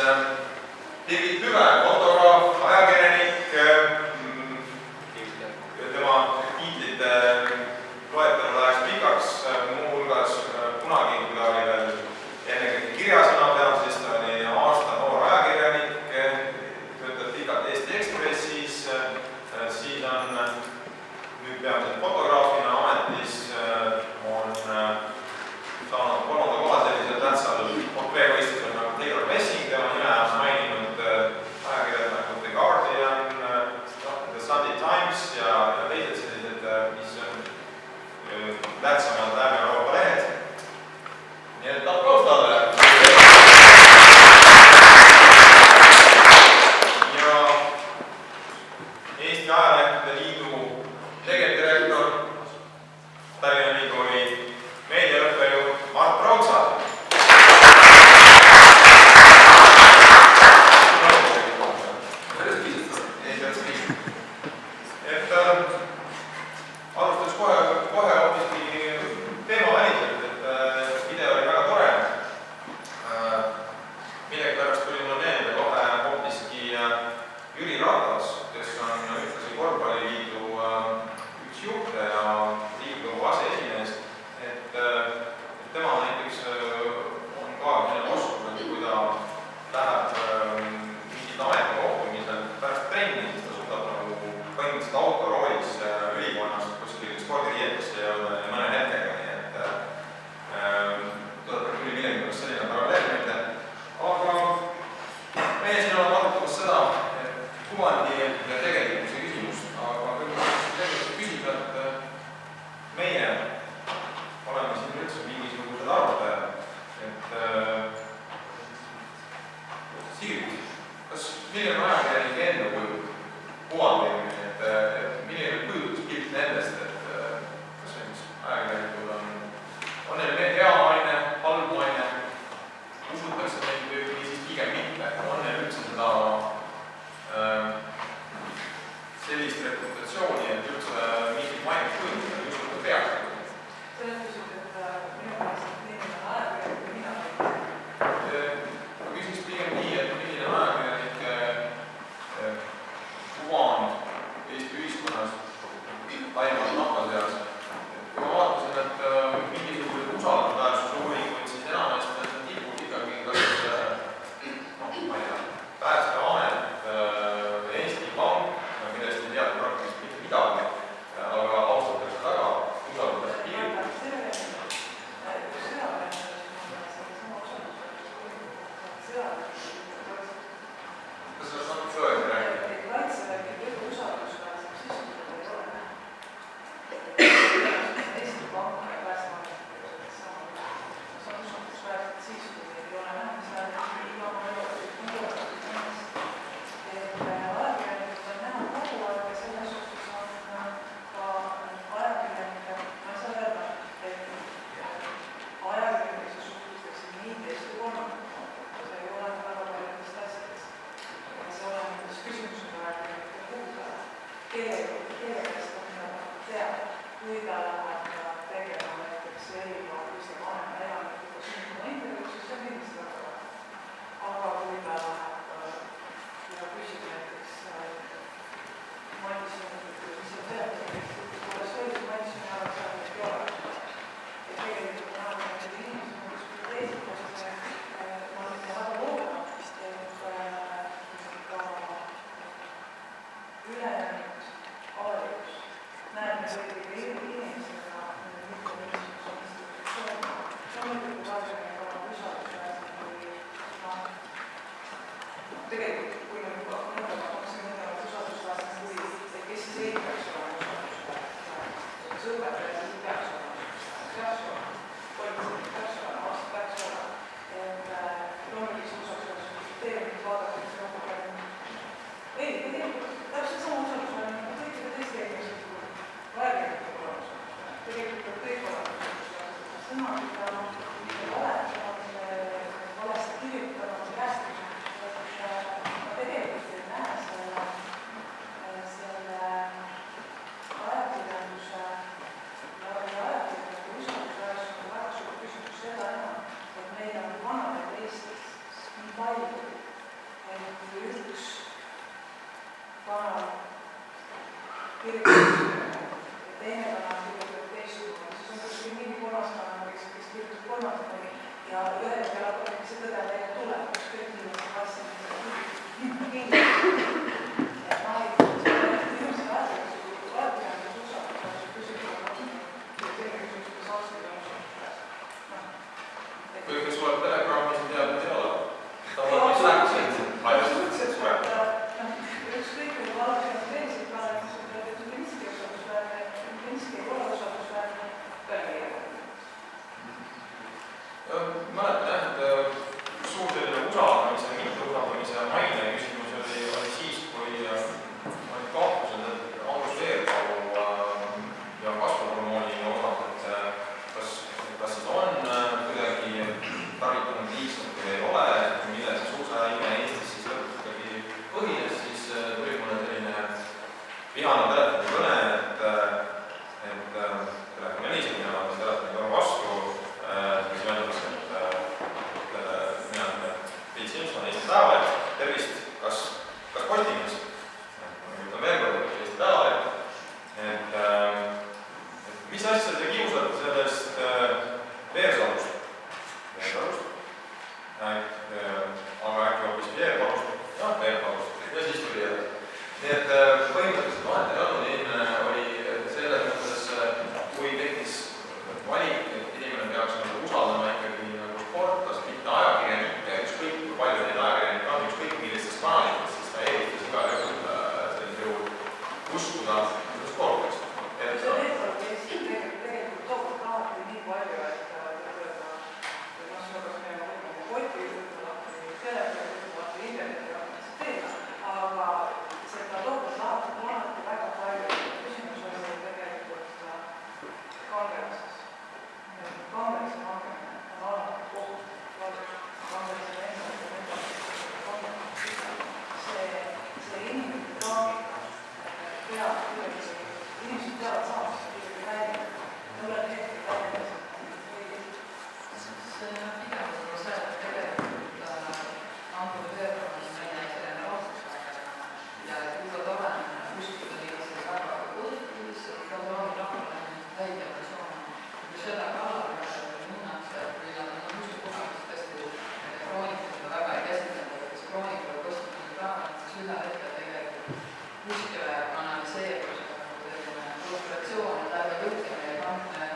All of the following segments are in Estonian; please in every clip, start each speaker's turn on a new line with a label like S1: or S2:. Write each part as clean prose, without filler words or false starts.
S1: Birgit Püve, fotograaf, ajakirjanik, tema tiitlite loetelu läheks pikaks, muuhulgas kunagi, kui ta oli veel ennekõike kirjasõnapeal, siis ta oli aasta noor ajakirjanik, töötab pikalt Eesti Ekspressis, siis on nüüd peamiselt fotograafina ametis, on saanud 3. koha sellisel tähtsal portreevõistlusel nagu Taylor Messing, tema nime on maininud ajakirjad nagu The Guardian, The Sunday Times ja teised sellised, mis on tähtsamad Lääne-Euroopa lehed. Nii et aplaus talle. Ja Eesti Ajalehtede Liidu tegevdirektor, Tallinna Ülikooli meediaõppejõud Mart Raudsa. Alustas kohe hoopiski teema väliselt, et video oli väga tore. Millegipärast tuli mul meelde kohe hoopiski Jüri Ratas, kes on ühtlasi korvpalliliidu üks juhte ja Riigikogu aseesimees, et tema näiteks on ka selline oskus, et kui ta läheb mingit ametikohtumisel pärast trenni, siis ta suudab nagu põhimõtteliselt autoroolis ülikonnast kuskil spordiriietesse jõuda ja mõne hetkega, nii et tuleb küll millegipärast selline paralleel meelde. Aga meie siin oleme arutamas seda, et kuvandi ja tegelikkuse küsimust, aga tegelikult küsida, et meie oleme siin üldse mingisugused arutajad, et Siiri, kas milline on ajakirjanike enda kuju kuvandi, et milline kujutuspilt nendest, et kas ajakirjanikud on neil hea maine, halb maine, usutakse neid või siis pigem mitte, on neil üldse seda sellist reputatsiooni, et üldse mingit mainet kujundada, just nagu peaks.
S2: Selles küsid, et minu pärast milline on ajakirjanik või mina või?
S1: Ma küsiks pigem nii, et milline on ajakirjanike kuvand Eesti ühiskonnas laiemalt rahva seas. Kui ma vaatasin, et mingisugused usaldusväärsusuuringuid, siis enamasti on tipud ikkagi kas Päästeamet, Eesti Pank, millest ei teada praktiliselt mitte midagi, aga austatakse väga usaldatakse piiril. Kas sa saad sõeli rääkida?
S2: Kaitsevägi kõige usaldusväärsem sisuliselt ei ole. Eesti Pank ja Päästeamet on usaldusväärsed siis, kui neil ei ole näha, mis läheb iga mõjuvad. Ajakirjanikud on näha kogu aeg ja selles suhtes on ka ajakirjanike, ma ei saa öelda, et ajakirjanike suhtlustakse nii teist kui kolmandat. See ei ole väga paljudest asjadest. See ole nendes küsimusega ajakirjanike kuulda. Keelekest on mida ta teab, kui ta läheb tegema näiteks eriga, kui see vanema elanikuga sündima intervjuud, siis see on kindlasti väga vaja. Aga kui ta läheb ja küsib näiteks Madisoni, mis on teadmiseks, kuidas võiks Madisoni ära seal ei ole. Ja tegelikult on ajakirjanikud inimesed, kus teised osas ma nüüd väga loodan, et ka ülejäänud avalikkus näeb me kõigi inimesena mitte mingisuguse institutsiooni. Loomulikult ajakirjanik on usaldusväärsem kui tegelikult, kui me hakkame mõtlema usaldusväärsem kui, et kes siis ei peaks olema usaldusväärsem. Kas õpetaja ei peaks olema usaldusväärsem, politseinik peaks olema, aasta peaks olema. Loomulikult usaldusväärsem vaadatakse nagu praegu. Ei, täpselt sama usaldusväärsem nagu kõikide teiste inimesed, kui ajakirjanikud on usaldusväärsem. Tegelikult kõik olema usaldusväärsem. Sõnad, mida valetavad, valesti kirjutavad, räästavad, kui üks kanal kirjutab ja teine kanal kirjutab teistsugune, siis on kuskil mingi kolmas kanal, kes kirjutab kolmandale ja ühel hetkel hakkab see tõde välja tuleb, ükskõik milline asja kindlasti. Et ma ei tea, inimese ajakirjandus usaldus küsimusega selline küsimus, kas aastaid on usaldus.
S1: Või kes tuleb telegrammis ja teab, et ei ole. Ta on mis läksid, ajastamised sured.
S2: Ükskõik, kui valakirjandus teenisid praegu, et minski usaldusväärne, minski ei ole usaldusväärne, peale ei ole.
S1: Mäletan jah, et suur selline usaldamise, mitteusaldamise maine küsimus oli siis, kui olid kahtlused, et Andrus Veerpalu ja kasvuhormooni osas, et kas siis on kuidagi tarvitanud liigselt või ei ole, mille see suusaime Eestis siis lõpuks ikkagi põhines, siis tuli mulle selline vihane telefonikõne, et telefon heliseb ja telefoni kõne vastu, mis öeldakse, et mina olen Priit Simson, Eesti Päevaleht, tervist, kas Postimees? Ma ütlen veel kord, et Eesti Päevaleht, et mis asja te kiusate sellest Veersalust? Aga äkki hoopis Veerpalust? Jah, Veerpalust. Ja siis tuli edasi. Nii et põhimõtteliselt vahet ei olnud, inimene oli selles mõttes, kui tekkis valik, et inimene peaks usaldama ikkagi sportlast, mitte ajakirjanikke, ükskõik kui palju neid ajakirjanikke on, ükskõik millistest kanalitest, siis ta eelistas igal juhul sellisel juhul uskuda sportlast.
S2: See Veerpalu Eesti tegelikult tookord alati nii palju, et kas meil on poti või telefoni või interneti teema, aga seda tookord alati väga palju. Küsimus oli tegelikult kangelastes. Kangelase langemine on alati koht, kangelase enda see inimene traagika peab kuidagi, inimesed peavad saama seda kuidagi välja. Mulle on hetkel välja
S3: see on pigem see, et tegelikult Andrus Veerpalu meie selline rahvusväärne ja juba tore uskuda lihtsalt väga positiivselt, ta on rahvale väike persoon. Kui seda kallale minnakse, kui nad on usukohast tõesti kroonikule väga ei käsitleda, kes kroonikule Postimees päevad, siis ühel hetkel tegelikult kuskile kanaliseerusega frustratsioon, et ärme võtke meie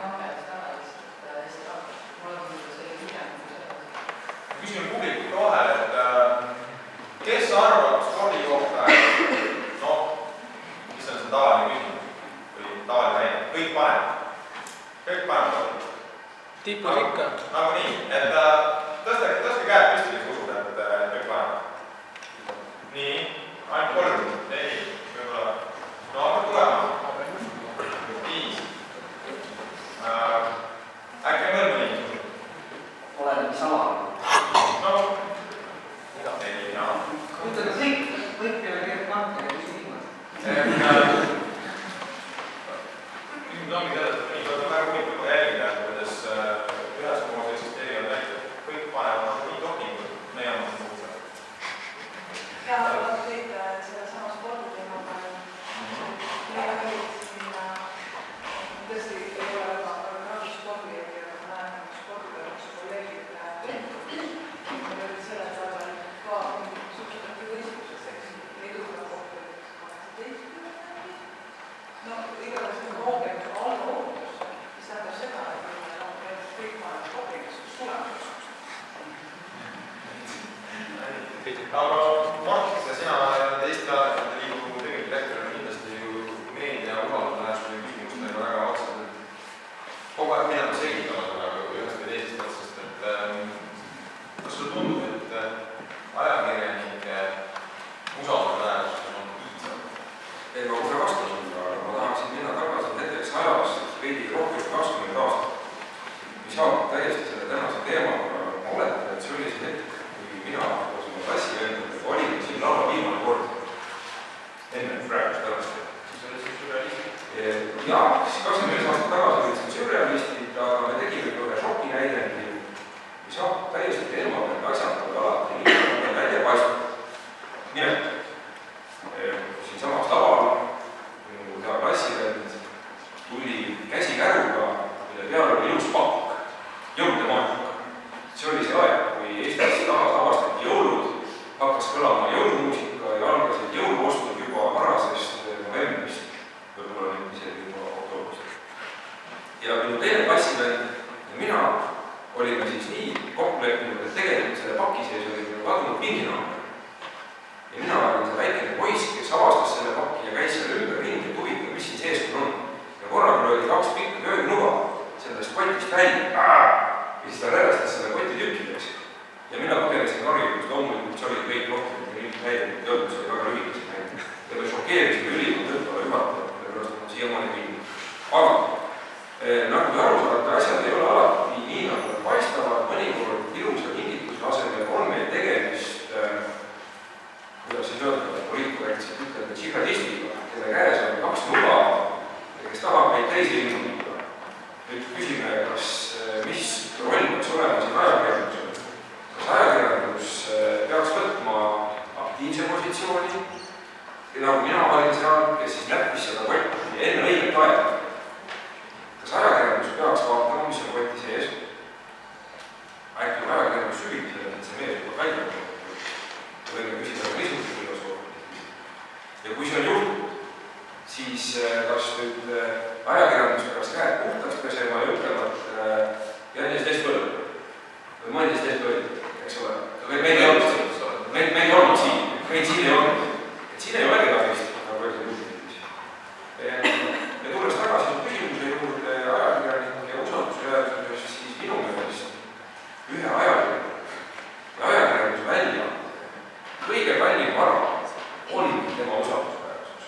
S3: kangelist ära lihtsalt Eesti rahvast. Mul on selline pigem
S1: küsin publikult vahel, et kes arvab spordi kohta, mis on see tavaline küsimus või tavaline väide? Kõik panevad.
S4: Tipus ikka.
S1: Nagu nii, et tõstke käed püsti, kes usub, et kõik panevad. Nii, ainult 3, 4, võib-olla. No hakkab tulema. 5. Äkki on veel mõni?
S5: Olen sama.
S1: No, ei, jah.
S5: Ütleme kõik peale keelt panka ja küsi viimast.
S1: Küsimus ongi selles, et nii on väga huvitav jälgida, kuidas ühes koos eksisteerivad näited. Kõik panevad nii tohnikud, meie on muutsa.
S2: ja tõid selle sama sporditeemaga meil olid siin tõesti ei ole väga rahvusspordi ja näen spordipealuse kolleegid meil olid selle taga ka suhteliselt võistluseks eduga kohtumiseks 18. No igatahes on rohkem alla ootus, mis tähendab seda, et kõik maailmas kogemuseks tulemus.
S1: Aga Mark, sina Eesti Ajakirjanike Liidu tegevdirektorina kindlasti ju meedia usaldusväärsuse küsimustega väga otseselt kogu aeg midagi selgitavad ühest või teisest otsast, et kas sulle tundub, et ajakirjanike usaldusväärsus on piisav?
S6: Ei, ma kohe vastasin, aga ma tahaksin minna tagasi näiteks ajas veidi rohkem 20 aastat, mis haakub täiesti selle tänase teemaga. Ma oletan, et see oli see hetk, kui mina koos oma klassivendadega olime siin laval tegelikult ei olnud, see oli väga lühikese näite. Ja me šokeerisime ülikooli õppala juhatajat, sellepärast on siiamaani viinud. Aga nagu te aru saate, asjad ei ole alati nii, nagu nad paistavad, mõnikord ilusa kingituse asemel on meil tegemist, kuidas siis öelda, poliitkorrektselt ütleme, džihadistiga, kelle käes on 2 nuga, kes tahab meid teisi ilmutada. Nüüd küsime, mis roll peaks olema siin ajakirjandusel. Kas ajakirjandus peaks võtma aktiivse positsiooni, nagu mina olin seal, kes siis näppis seda kotti enne õiget aega. Kas ajakirjandus peaks vaatama, mis on koti sees? Äkki on ajakirjandus süvimisel, et see mees juba välja on. Võime küsida ka niisuguse filosoofi. Ja kui see on juhtunud, siis kas nüüd ajakirjandus peaks käed puhtaks pesema ja ütlema, et Janis teist põllu või mõndes teist põllu, eks ole. Meil ei olnud siin. Meil siin ei olnud. Et siin ei ole kedagi, nagu öeldi juhtimis. Ja tulles tagasi küsimuse juurde ajakirjanike usaldusväärsusest, siis minu meelest ühe ajakirjanduse välja kõige kallim vara on tema usaldusväärsus.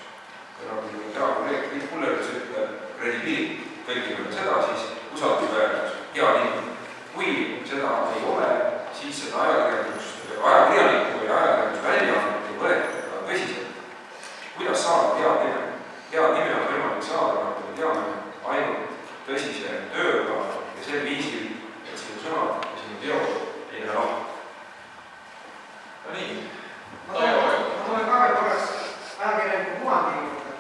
S6: Ja nagu hea kolleeg Tiit Kullerus ütleb, kredibiil, tõlgime seda, siis usaldusväärsus, hea nimi. Kui seda ei ole, siis seda ajakirjanikku ja ajakirjandusväljaannet ei võeta tõsiselt. Kuidas saada head nime? Head nime on võimalik saada, nagu me teame, ainult tõsise tööga ja sel viisil, et sinu sõnad ja sinu teod ei lähe lahti.
S1: No nii.
S5: Ma tulen ka veel korras ajakirjaniku kuvandi juurde.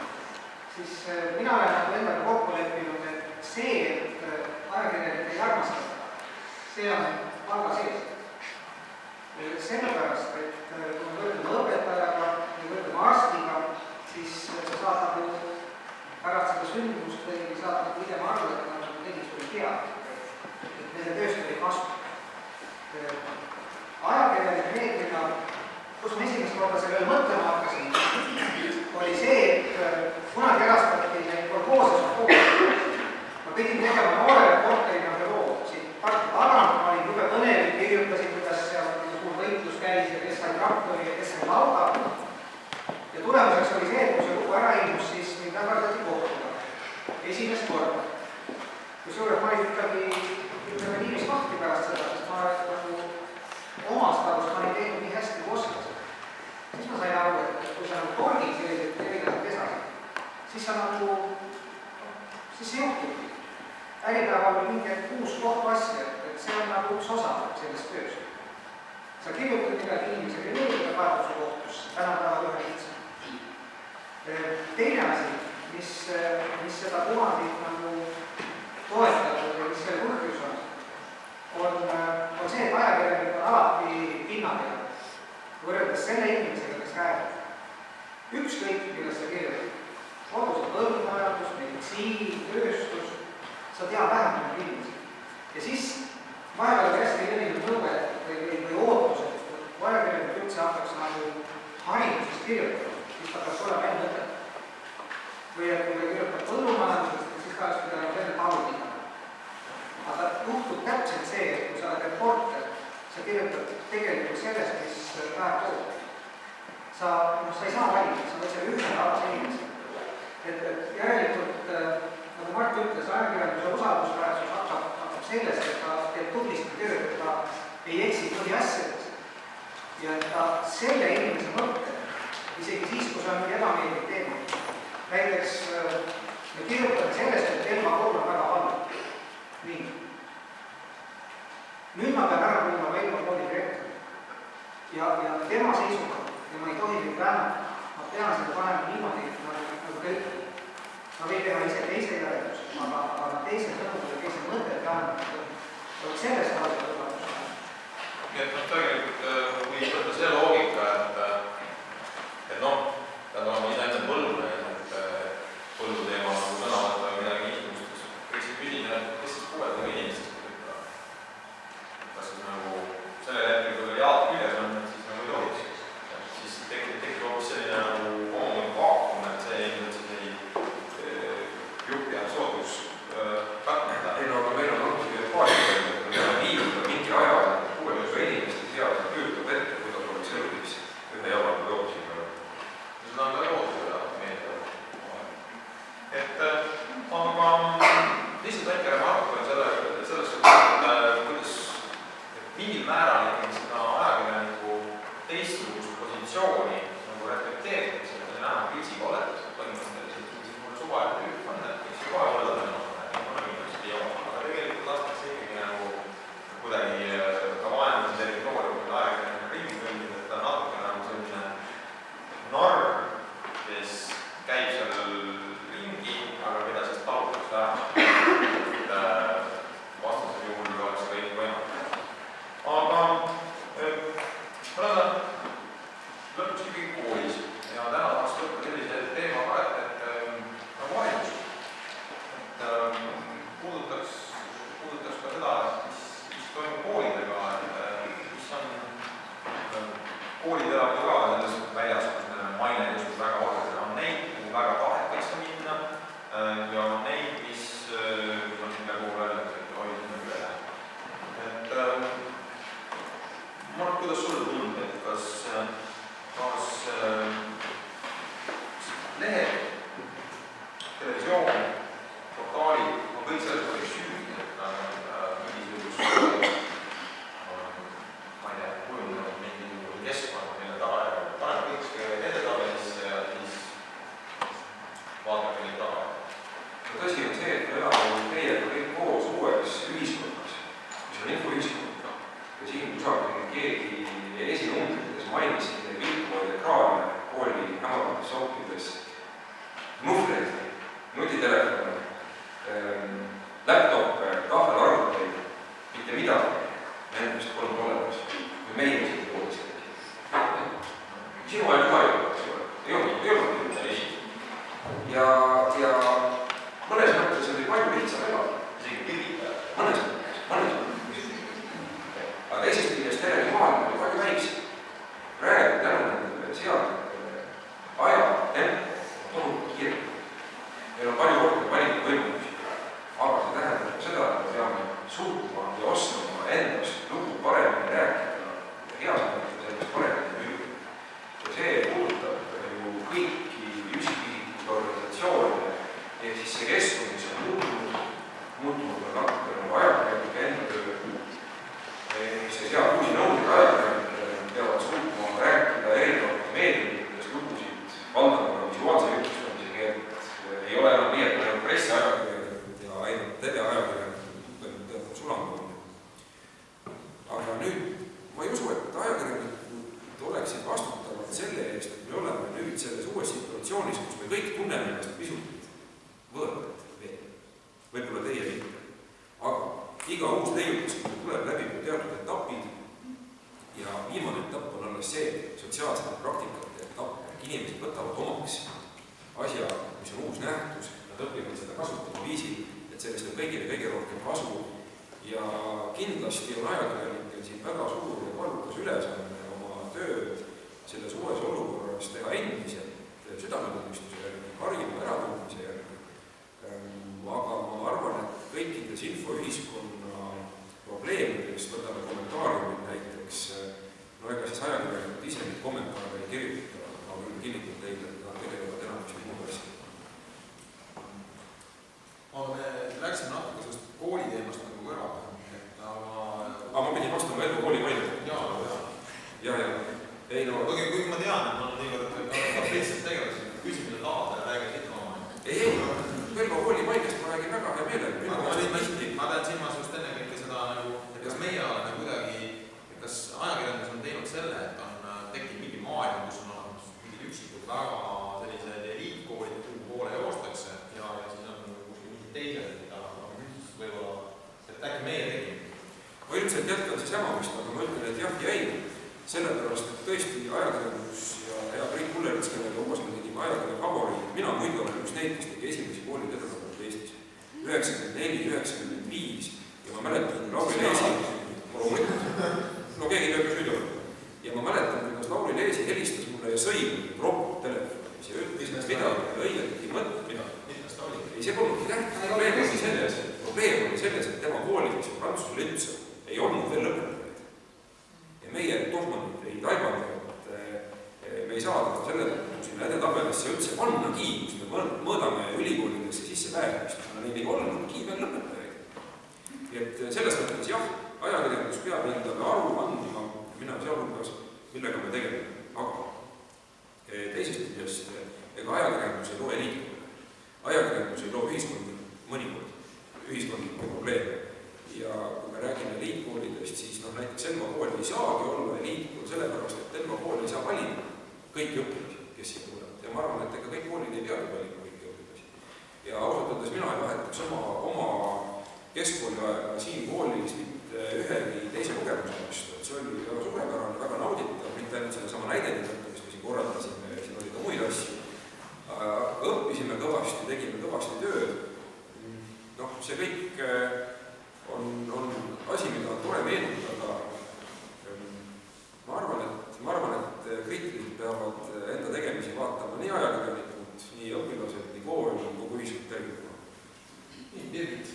S5: Siis mina olen nagu endaga kokku leppinud, et see, et ajakirjanik ei armasta, see on palga sees. Sellepärast, et kui me võrdleme õpetajaga ja võrdleme arstiga, siis sa saad nagu pärast seda sündmust või saad nagu pidema arvu, et nagu tegist oli hea, et nende tööst oli kasvu. Ajakirjanik reeglina, kus ma esimest korda sellele mõtlema hakkasin, oli see, et kunagi erastati neid kolhoose. Ma pidin tegema noore reporterina loo siit Tartu tagant, ma olin jube põnev, kirjutasin, kuidas seal suur võitlus käis ja kes sai traktori ja kes sai lauda. Ja tulemuseks oli see, et kui see lugu ära ilmus, siis mind ägardati kohtuda. Esimest korda. Kusjuures ma olin ikkagi viimist mahti pärast seda, sest ma nagu omast arust ma olin teinud nii hästi kui oskasin. Siis ma sain aru, et kui sa nagu torgid sellised erinevad pesasid, siis sa nagu, siis see juhtub. Äripäeval oli mingi 6 kohtuasja, et see on nagu üks osa sellest tööst. Sa kirjutad midagi inimesega leida kaebuse kohtusse, tänapäeval ühe lihtsam. Teine asi, mis seda kuvandit nagu toetab või mis selle põhjus on see, et ajakirjanik on alati pinna peal, võrreldes selle inimesega, kes räägib. Ükskõik, millest sa kirjutad. Kodus on põllumajandus, meditsiin, tööstus, sa tead vähemalt inimesi. Ja siis vahepeal hästi levinud nõue või ootused, kui ajakirjanik üldse hakkaks nagu haridusest kirjutada, siis ta peaks olema enne õpetada. Või et kui ta kirjutab põllumajandusest, siis ta oleks pidanud enne taludina. Aga juhtub täpselt see, et kui sa oled reporter, sa kirjutad tegelikult sellest, mis päev tood. Sa ei saa valida, sa võid selle ühe talase inimese. Et järelikult, nagu Mart ütles, ajakirjanduse usaldusväärsus hakkab sellest, et ta teeb tublisti tööd, et ta ei eksi põhiasjades. Ja et ta selle inimese mõtte, isegi siis, kui see on ebameeldiv teema. Näiteks me kirjutame sellest, et Elva kool on väga halb. Nii. Nüüd ma pean ära kuulama Elva kooli direktori. Ja tema seisukohal, ja ma ei tohi nüüd väänata, ma pean seda panema niimoodi, nagu kõik. Ma võin teha ise teise järeldus, aga teise sõnumid ja teise mõtted väänata. Sellest alati võtab.
S1: Nii et tegelikult kui võtta see loogika, et pead olema ise enda põllumees, et põlluteema nagu sõna võtta või midagi niisugustes, võiks küsida, kes siis puuetega inimestest võtta. Kas siis nagu sellel hetkel, kui jaad küljes on, siis nagu ei tohiks. Siis tekib hoopis selline nagu omamoodi vaakum, et see ilmselt siis ei juhti jääb soodus katmata.
S6: Ei no, aga meil on olnud paari, et me peame viiluda mingi aja puuetega inimeste seas ja kujutab ette, kuidas oleks elu.
S1: positsiooni nagu reflekteeritakse, et näha kriisiga oletus, et põhimõtteliselt mul suvaline tüüp on, et võiks juba olla inimesed ei ole, aga tegelikult lastakse ikkagi nagu kuidagi ka vaenlase territooriumil ajakirjanik ringi kõndida, et ta on natuke nagu selline norm, kes käib seal ringi, aga keda siis talutakse ära. Vastasel juhul oleks kõik võimalik. Aga me oleme lõpuks ikkagi koolis ja täna tahaks võtta sellise teema ka, et nagu haridus. Puudutaks ka seda, mis toimub koolidega, mis on koolid elavad ju ka selles väljas, kus maine just väga oluline on neid, kuhu väga tahetakse minna ja on neid, mis on nagu öeldakse, et hoidnud üle. Et ma arvan, kuidas sulle tundub, et kas lehed, televisioon, portaalid on kõik selles oli süüdi, et mingisugust ma ei tea, kujundanud mingisuguse keskkonna, mille tagajärg paneb kõik edetabelisse ja siis vaatame neid tagajärg.
S6: Tõsi on see, et me elame teiega kõik koos uues ühiskonnas, mis on infoühiskond. Ja siin kusagil keegi esinumbrites mainis vilkuvaid ekraane kooli hämarates sohtides, muhvleid, nutitelefone, laptoppe, tahvelarvuteid, mitte midagi nendest polnud olemas, kui meie siin koolis käib. Sinu ajal ka ei ole, ei olnud nii. Ja mõnes mõttes oli palju lihtsam elada, isegi kirjutada, mõnes mõttes. Aga teisest küljest jällegi maailm oli palju väiksem. Praegu tänu nendele seadmetele aja tempo tohutu kiire. Meil on palju rohkem valikuvõimalusi, aga see tähendab seda, et me peame suutma ja oskama endast lugu paremini rääkida ja heas mõttes endast paremini müüa. Ja see puudutab ju kõiki üksikisikute organisatsioone ehk siis see keskkond, mis on muutunud natuke nagu ajakirjanike enda töö. See seab uusi nõudeid ajakirjanikele, peavad suutma rääkida erinevates meediumites lugusid, valdama ka visuaalse jutlustamise keelt. Ei ole enam nii, et meil on pressiajakirjanikud ja ainult teleajakirjanikud teatud sulangunud. Aga nüüd ma ei usu, et ajakirjanikud oleksid vastutavad selle eest, et me oleme nüüd selles uues situatsioonis, kus me kõik tunneme ennast pisut võõralt veel. Võib-olla teie mitte. Aga iga uus leiutis tuleb läbi teatud etapid ja viimane etapp on alles see sotsiaalsete praktikate etapp. Inimesed võtavad omaks asja, mis on uus nähtus, nad õpivad seda kasutama viisil, et sellest on kõigile kõige rohkem kasu ja kindlasti on ajakirjanikel siin väga suur ja kaalukas ülesanne oma tööd selles uues olukorras teha endiselt südametunnistuse järgi, harjuma äratundmise järgi. Aga ma arvan, et kõikides infoühiskonna probleemidest võtame kommentaariumid näiteks, no ega siis ajakirjanikud ise neid kommentaare ei kirjuta, ma küll kinnitan teile, et nad tegelevad enamasti muud asja.
S1: Aga me läksime natuke sellest kooli teemast nagu ära,
S6: aga ma pidin vastama Elva kooli mainele. Ja. Ei no...
S1: Kuigi ma tean, et ma olen niivõrd lihtsalt tegelesin, et küsimine tahada ja räägin ikka oma.
S6: Ei, Elva kooli mainest ma räägin väga hea meelega.
S1: Ma pean silmas just enne kõike seda, et kas meie oleme kuidagi, kas ajakirjandus on teinud selle, et on tekkinud mingi maailm, kus on mingid üksikud väga sellised eliitkoolid, kuhu poole joostakse ja siis on mingid teised, mida võib-olla, et äkki meie tegime.
S6: Ma ilmselt jätkan siis jamamist, aga ma ütlen, et jah ja ei. Sellepärast, et tõesti ajakirjandus ja Priit Kullerits, kellega koos me tegime ajakirja favoriid, mina muidu olen just neid, kes tegi esimesi koolid edasapoolt Eestis. 94-95 ja ma mäletan Lauri Leesi, no keegi peab just nüüd olema. Ja ma mäletan, kuidas Lauri Leesi helistas mulle ja sõi robot-telefonis ja ütles, et midagi õiget ei mõtle midagi. Ei, see polnudki tähtis. Probleem oli selles, et tema koolis, mis on Prantsuse Lütse, ei olnud veel lõpetajaid. Ja meie tohmanid ei taibanud, et me ei saa selle sinna edetabelisse üldse pannagi, kus me mõõdame ülikoolidesse sisse pääsemist. Neil ei olnudki veel lõpetajaid. Et selles mõttes jah, ajakirjandus peab endale aru andma, mina sealhulgas, millega me tegeleme. Aga kõiki õpilasi, kes siia tulevad. Ja ma arvan, et ega kõik koolid ei peagi valima kõiki õpilasi. Ja ausalt öeldes mina ei vahetaks oma keskkooli aega siin koolis mitte ühegi teise kogemuse vastu. Et see oli väga suurepärane, väga nauditav, mitte ainult selle sama näidendi tõttu, mis me siin korraldasime, siin oli ka muid asju. Õppisime kõvasti, tegime kõvasti tööd. Noh, see kõik on asi, mida on tore meenutada. Ma arvan, et kriitiliselt peavad enda tegemisi vaatama nii ajakirjanikud, nii õpilased, nii kool, kogu ühiskond tervikuna. Nii, Birgit.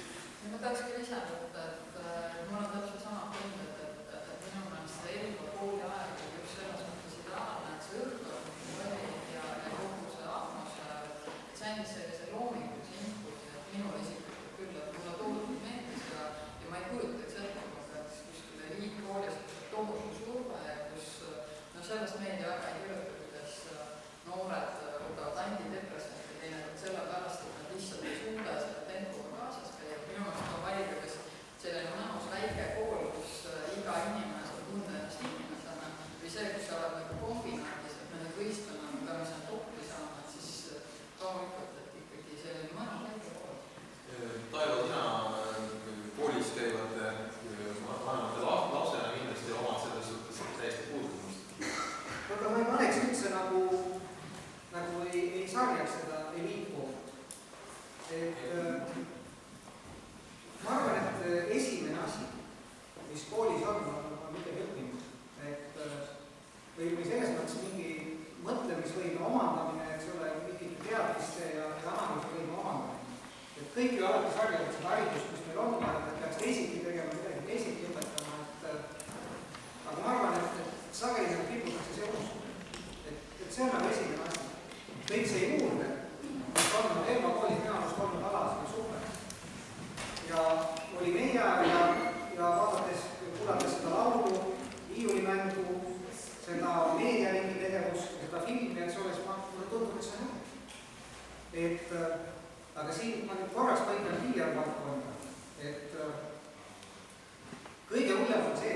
S3: Ma tahaks küll lisada, et mul on täpselt sama tunded, et minu meelest see erinev kooli aeg on üks selles mõttes ideaalne, et see õhkkond oli ja kogu see atmosfäär, see andis sellise loomingulise impulsi, et minul isiklikult küll, et mulle tohutult meeldis ja ma ei kujutaks ette, kui ma peaks kuskile riikkoolis tohutu surve, kus sellest meedia väga ei kirjuta, kuidas noored võtavad antidepressante teinekord sellepärast, et nad lihtsalt ei suuda seda tempoga kaasas käia. Minu meelest on valida selline mõnus väike kool, kus iga inimene saab tunda ennast inimesena või see, kus sa oled nagu kombinaadis, et me nüüd võistleme, me peame seal toppi saama, siis loomulikult, et ikkagi selline mõnus väike kool.
S1: Taivo, sina koolis käivate vanemate lapsena kindlasti omad selles suhtes täiesti puudumust.
S5: Aga ma ei paneks üldse nagu ei sarjaks seda eliitkooli. Ma arvan, et esimene asi, mis koolis on midagi õppinud, või selles mõttes mingi mõtlemisvõime omandamine, eks ole, mingi teadmiste ja analüüsivõime omandamine. Et kõik ju alati sarjavad seda haridust, mis meil on, et peaks teisiti tegema, midagi teisiti õpetama, aga ma arvan, et sageli nagu kiputakse see unustada. Et see on nagu esimene asi. Kõik see juurde, mis on Elva koolis minu arust olnud alas ja super. Ja oli meie ja vaadates, kuulates seda laulu, viiulimängu, seda meediaringi tegevust, seda filmi, eks ole, siis mulle tundub, et see on hea. Aga siin ma nüüd korraks paiknen PR-valdkonda, et kõige hullem on see,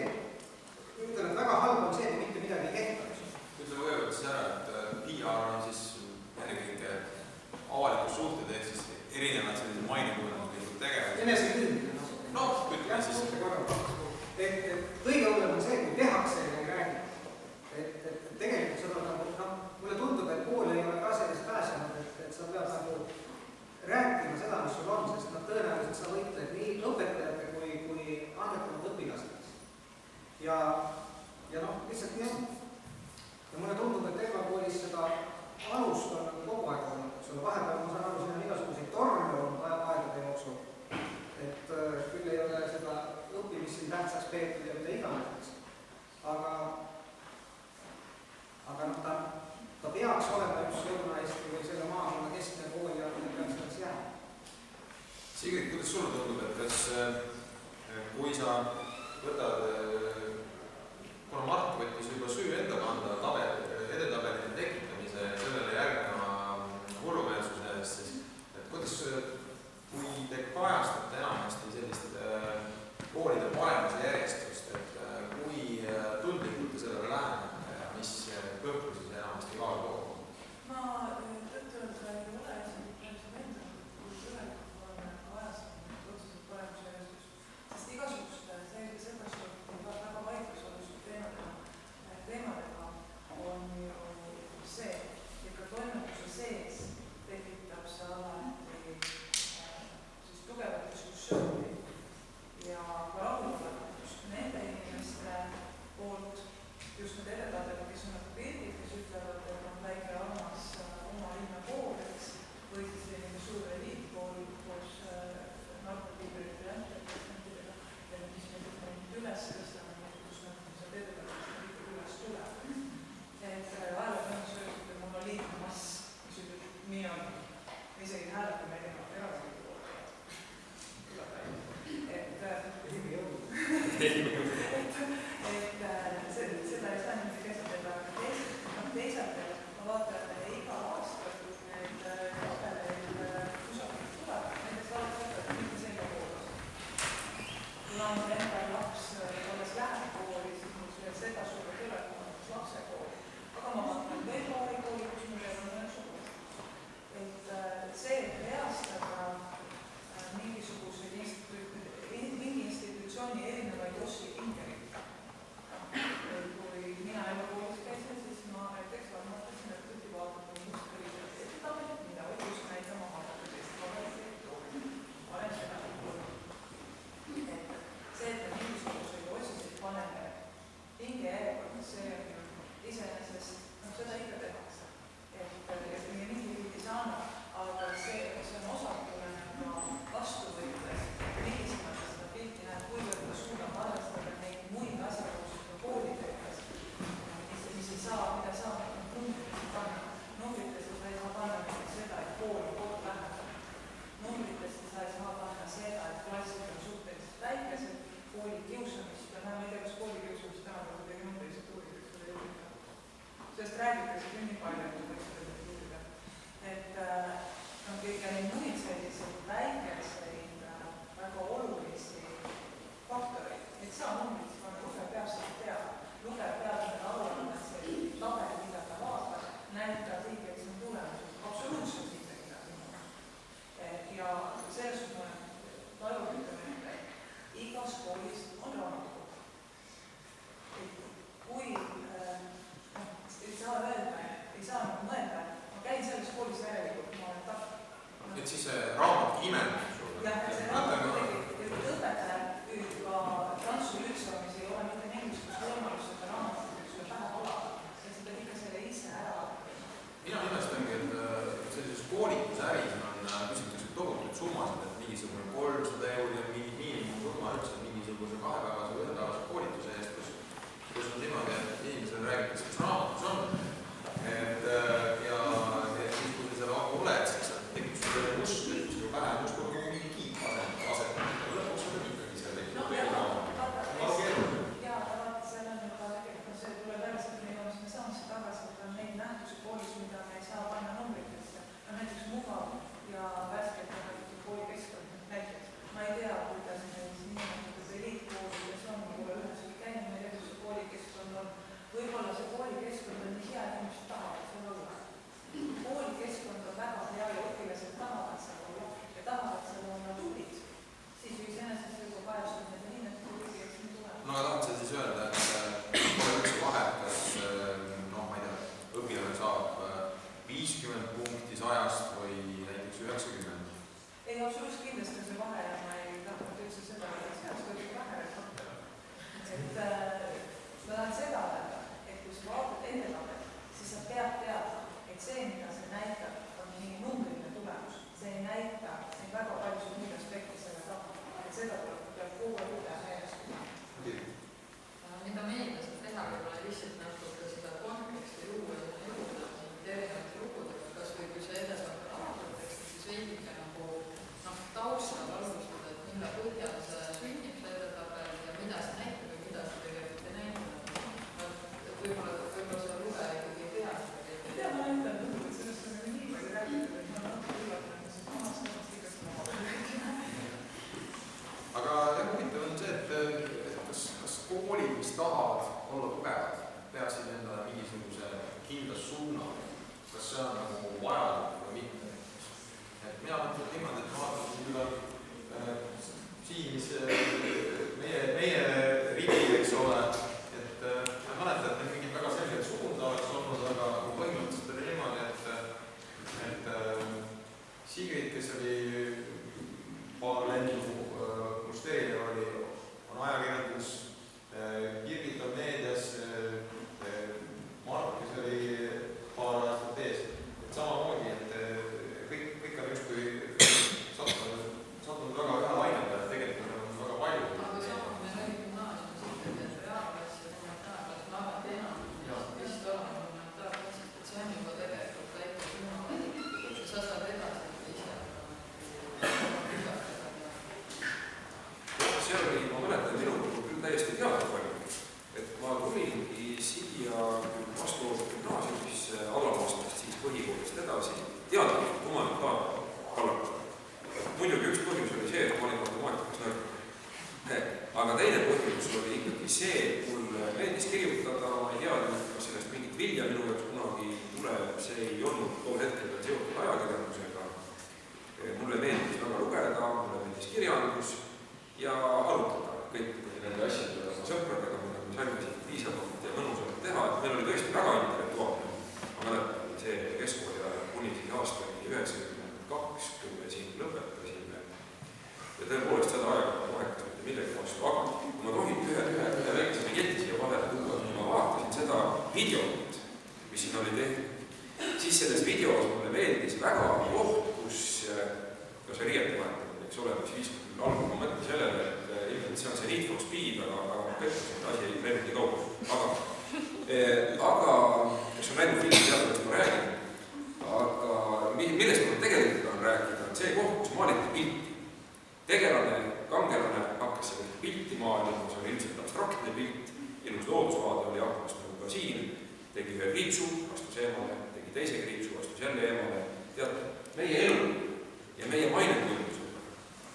S5: ütlen, et väga halb on see, kui mitte midagi ei tehta.
S1: Ütleme kõigepealt siis ära, et PR on siis ennekõike avalikus suhted, ehk siis erinevad sellised mainekujunduslikud tegevused.
S5: Enesekündmine.
S1: No, ütleme siis.
S5: Kõige hullem on see, kui tehakse ja ei räägi. Tegelikult seda nagu, mulle tundub, et kool ei ole ka sellest pääsenud, et sa pead nagu rääkima seda, mis sul on, sest tõenäoliselt sa võitled nii õpetajate kui annetanud õpilased. Ja lihtsalt nii on. Ja mulle tundub, et Elva koolis seda alust on nagu kogu aeg olnud, eks ole, vahepeal ma saan aru, siin on igasuguseid torme olnud aegade jooksul, et küll ei ole seda õppimist siin tähtsaks peetud ja mida iganes, aga ta peaks olema üks Lõuna-Eesti või selle maakonna keskne kool ja peaks selleks jääma.
S1: Sigrid, kuidas sulle tundub, et kas kui sa võtad, kuna Mart võttis juba süü enda kanda edetabelite tekitamise ja sellele järgneva hullumeelsuse eest, siis kuidas, kui te kajastate enamasti sellist koolide paremuse järjestust, et kui tundlikult te sellele lähenete ja mis kõhklusi see enamasti kaasa toob?
S2: Ma tõtt-öelda ei ole isegi päris veendunud, kui ühelikult oleme ajastanud otseselt paremuse järjestust, sest igasuguste seda sorti väga vaidlusaluste teemadega on ju see, et ka toimetuse sees tekitab see alati tugevat diskussiooni ja ka rahulolematust nende inimeste poolt, just need edetabelid, kes on nagu Birgit, kes ütlevad, et on väike armas oma linna kool, eks, või siis selline suur eliitkool koos narkotiibrite ja antidega, mis me üles tõstame, kus nad sealt edetabelist üles tuleb. Et ajaloos öeldud, et monoliitne mass, mis ütleb, mina isegi hääletame erakonna poolt. Seda ei saa niimoodi käsitleda, aga teisalt ma vaatan, et iga aasta need tabeleid kusagilt tuleb, näiteks vaadatakse mitte selge koolus. Kuna on enda laps, olles läheb kooli, siis mul seda sulle tuleb lapse kooli. Aga ma vaatan veel sellest räägitakse küll nii palju, kui võiksime küsida. Et on kõik neid muid selliseid väikeseid väga olulisi faktoreid, et saa numbrid, lugeja peab seda teada. Lugeja peab need aruannet, see tabel, mida ta vaatab, näitab riigieksami tulemused, absoluutselt isegi mida. Ja selles on tajub ütleme, et igas koolis on raamatukogu. Kui ei saa öelda, ei saa mõelda, ma käin selles koolis järelikult, ma olen tark.
S1: Et siis see raamat imendab sulle?
S2: Jah, see raamat tegelikult õpetaja ka tantsu üldsamis ei ole mitte mingisugust võimalust seda raamatut sulle pähe olema, sest seda ikka selle ise ära.
S1: Mina imestangi, et sellises koolitusäris on küsitakse tohutult summasid, et mingisugune 300 € ja miinimumsumma üldse mingisuguse 2-päevase või 1-päevase koolituse eest, kus on niimoodi, et inimesele räägitakse, kes raamatus on. Ja siis, kui sa seal oled, siis tekib sulle usk, et sul pähe on usk, kui mingi kiip asetab. Lõpuks on ikkagi seal tekib veel raamat. Ma keeruline.
S2: Jaa, aga vaata, seal on juba tegelikult, see tuleb välja, et me saame see tagasi, et on neid nähtusi koolis, mida me ei saa panna numbritesse. On näiteks mugav ja värskelt koolikeskkond näiteks. Ma ei tea, kuidas need eliitkoolides on, kui üheski käinud, ma ei tea, kus see koolikeskkond on. Võib-olla see koolikeskkond on nii hea, et inimesed tahavad seal olla. Koolikeskkond on väga hea ja õpilased tahavad seal olla ja tahavad seal olla tublid. Siis ju iseenesest juba kajastab need nii, et kõigi eksami tuleb.
S1: No aga tahad sa siis öelda, et pole üldse vahet, kas ma ei tea, õpilane saab 50 punkti 100-st või näiteks 90?
S2: Ei, absoluutselt kindlasti on see vahe ja ma ei tahtnud üldse seda, et seast oli vahe. Et ma tahan seda öelda, et kui sa vaatad enda tabel, siis sa pead teadma, et see, mida see näitab, on mingi numbriline tulemus. See ei näita, see on väga palju muid aspekte selle taha. Et seda tuleb kogu aeg meeles pidada.
S3: Mida meedia saab teha, võib-olla lihtsalt natuke seda konteksti luua ja jõuda erinevate lugudega, kas või kui sa edasad raamatuteks, siis veidike nagu taustal alustada, et mille põhjal see sünnib see edetabel ja mida see näitab või mida see tegelikult ei näita. Võib-olla see lugeja ikkagi ei tea seda.
S2: Ei tea, ma ütlen, et sellest on nii palju räägitud, et ma natuke üllatanud, et see omast ennast igast maha.
S1: Aga huvitav on see, et kas koolid, mis tahavad olla tugevad, peaksid endale mingisuguse kindla suuna. Kas see on nagu vajalik või mitte? Et mina mõtlen niimoodi, et ma vaatan küll siin, mis meie riigi, eks ole, et ma mäletan, et mingid väga selged suunda oleks olnud, aga põhimõtteliselt oli niimoodi, et Sigrid, kes oli paar lendu Musteeria oli, on ajakirjandus, Kirgit on meedias, Mark, kes oli paar aastat ees, et samamoodi, et kõik on justkui sattunud väga ühe laine peale, tegelikult on väga palju.
S3: Aga samas meil oli gümnaasiumis ikkagi, et reaalklass ja humanitaarklass on alati enam, vist olema humanitaarklass, et see on juba tegelikult väike suuna, ja sa saad edasi ise
S6: See oli, ma mäletan, minul küll täiesti teadlik valik, et ma tulingi siia vastuolus gümnaasiumisse alamastest, siis põhikoolist edasi, teadlikult humanitaarkallal. Muidugi üks põhjus oli see, et ma olin matemaatikas nõrk. Aga teine põhjus oli ikkagi see, et mulle meeldis kirjutada, ma ei teadnud, kas sellest mingit vilja minu jaoks kunagi tuleb, see ei olnud tol hetkel veel seotud ajakirjandusega. Mulle meeldis väga lugeda, mulle meeldis kirjandus ja arutada kõikide nende asjadega oma sõpradega, mida me saime siin piisavalt ja mõnusalt teha, et meil oli tõesti väga intellektuaalne. Ma mäletan, see keskkooli ajal kuni siis aastani 92, kui me siin lõpetasime. Ja tõepoolest seda aega ma vahekas mitte millegi vastu, aga kui ma tohin ühe väikese vigeti siia vahele tuua, kui ma vaatasin seda videot, mis siin oli tehtud, siis selles videos mulle meeldis väga koht, kus ka see riietuvahetamine, eks ole, mis viis algul ma mõtlen sellele, et ilmselt see on see Need for Speed, aga pettus, asi ei läinud nii kaugel. Aga kes on näinud filmi teada, millest ma räägin, aga millest ma tegelikult on rääkida, on see koht, kus maaliti pilti. Tegelane, kangelane hakkas seda pilti maalima, see oli ilmselt abstraktne pilt, ilmus loodusvaade oli hakkas nagu ka siin, tegi ühe kriipsu, astus eemale, tegi teise kriipsu, astus jälle eemale. Teate, meie elu ja meie mainekujundusega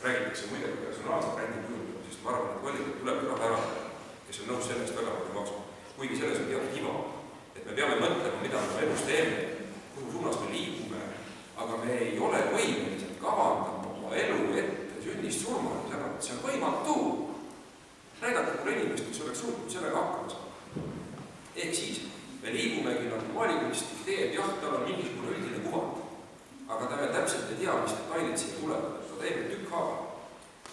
S6: räägitakse muidugi personaalselt brändikujundusest, ma arvan, et kvaliteet tuleb ka ära, kes on nõus sellest väga palju maksma. Kuigi selles on teatud iva, et me peame mõtlema, mida me elus teeme, kuhu suunas me liigume, aga me ei ole võimelised kavandama oma elu ette sünnist surmani, see on võimatu. Näidata mulle inimest, kes oleks suutnud sellega hakkama saada. Ehk siis me liigumegi nagu maalikunst teeb, jah, tal on mingisugune üldine kuvand, aga ta veel täpselt ei tea, mis detailid siia tulevad, ta teeb tükk haava.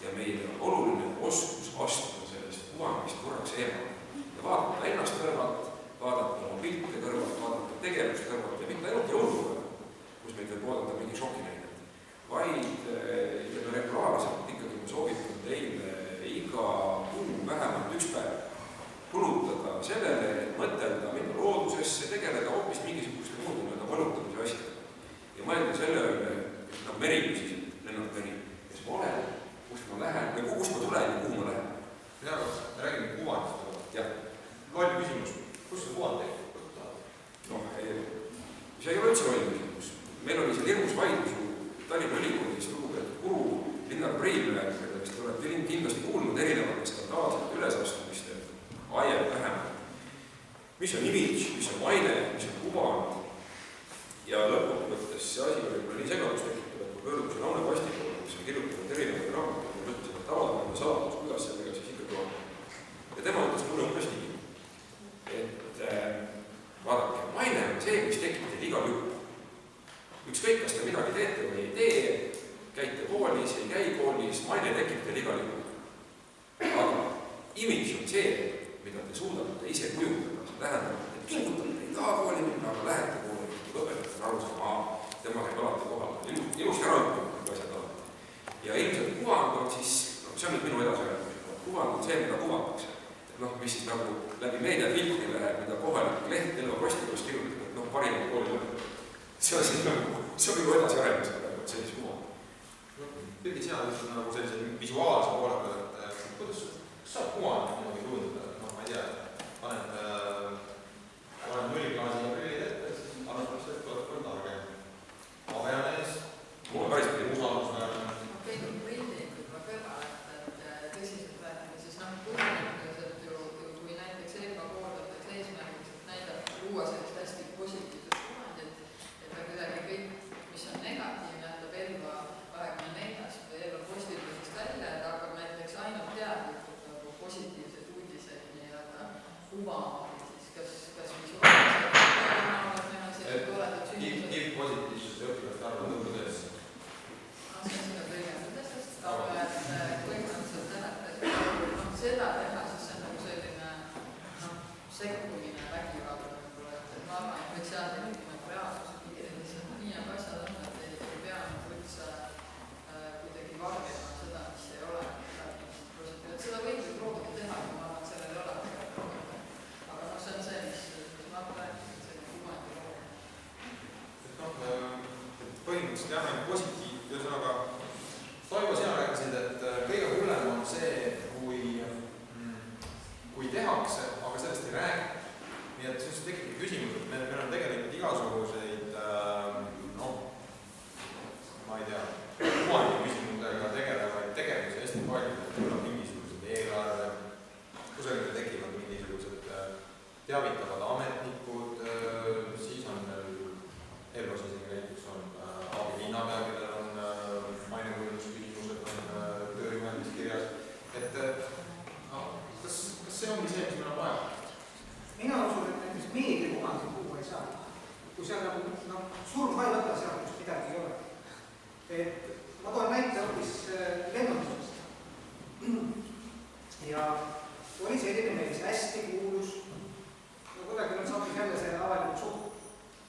S6: Ja meil on oluline oskus astuda sellest kuvandist korraks eemale ja vaadata ennast kõrvalt, vaadata oma pilte kõrvalt, vaadata tegevust kõrvalt ja mitte ainult jõuluga, kus meid võib oodata mingi šokinäidet, vaid regulaarselt ikkagi ma soovitan teile iga kuu vähemalt üks päev kulutada sellele, et mõtelda, minna loodusesse, tegeleda hoopis mingisuguste muude mõlutamise asjadega. Ja mõelda selle üle, nagu Meri küsisid, Lennart Meri, kes ma olen, kust ma lähen või kust ma tulen ja kuhu ma lähen.
S1: Hea, me räägime kuvandist.
S6: Jah.
S1: Loll küsimus, kus see kuvand tekib?
S6: Noh, see ei ole üldse loll küsimus. Meil oli seal hirmus vaidlus Tallinna Ülikoolis lugupeetud guru Linnar Breivile, kellest te olete kindlasti kuulnud erinevatest skandaalsete ülesastumiste aiel vähemalt. Mis on imidž, mis on maine, mis on kuvand. Ja lõppkokkuvõttes see asi oli nii segadus tekitab, et ma pöördusin Aune Pasti poole, kes on kirjutanud erinevaid raamatuid ja mõtlesin, et avaldamine saladus, kuidas sellega siis ikkagi on. Ja tema ütles mulle umbes nii, et vaadake, maine on see, mis tekitab teil igal juhul. Ükskõik, kas te midagi teete või ei tee, käite koolis, ei käi koolis, maine tekitab teil igal juhul. Aga imidž on see, mida te suudate ise kujundada, see tähendab, et pingutate ei taha kooli minna, aga lähete kooli, õpetajate on aru saama, tema käib alati kohal, ilusti ära õppima asjad alati. Ja ilmselt kuvand on siis, see on nüüd minu edasijärgmine, kuvand on see, mida kuvatakse. Mis siis nagu läbi meediafilmile, mida kohalik leht Elva Postikus kirjutab, et parimad kooli lõpetab. See on siis nagu, see on minu edasijärgmine, et see siis kuvand.
S1: Pildi sina ütled nagu sellise visuaalse poole peale, et kuidas saab kuvand niimoodi kujundada, ma ei tea, paned nulliklaasi ja prillid ette, siis annab see, et tuleb targem. Avean ees,
S6: mul on päris palju
S1: usaldusväärne.
S3: Ma tegin pildi juba kõrval, et tõsiselt rääkida, siis põhimõtteliselt ju, kui näiteks Elva kooldatakse eesmärgiks, et näidata luua sellist hästi positiivset kuvandit, et ta kuidagi kõik, mis on negatiivne, jätab Elva 24. või Elva Postitusest välja, et hakkab näiteks ainult teadlikult nagu positiivseid uudiseid nii-öelda kuvama, siis kas visuaalselt näha sellised toredad sündmused.
S1: Positiivsust õpilaste arvu tõmbudes.
S3: See on sinu tõlgendusest, aga põhimõtteliselt seda teha, siis see on nagu selline sekkumine vägivalda. Ma arvan, et võiks jääda nagu reaalsuse piirides, et nii on asjad on, et ei pea üldse kuidagi varjama seda, mis ei ole. Seda võib ju proovida teha, kui ma arvan, et sellel ei ole. Aga see on see, mis ma rääkisin, selline kuvandi loomine.
S1: Põhimõtteliselt jah, positiiv, ühesõnaga Toivo, sina rääkisid, et kõige hullem on see, kui tehakse, aga sellest ei räägi. Nii et siis tekib küsimus, et meil on tegelikult igasuguseid, ma ei tea, kuvandi küsimusega tegelevaid tegevusi hästi palju, tuleb mingisugused eelarve, kusagil tekivad mingisugused teavitavad ametnikud, siis on Elvas isegi näiteks on abi linnapea, kellel on mainekujundusküsimused tööjuhendis kirjas. Et kas see ongi see, mis meil on vaja?
S5: Mina usun, et näiteks meediakuvandi puhul ei saa. Kui seal nagu surm ka ei võta seal, kus midagi ei ole. Et ma toon näite hoopis lennundusest. Ja oli selline mees hästi kuulus, kuidagi nüüd saabis jälle see avalikult suht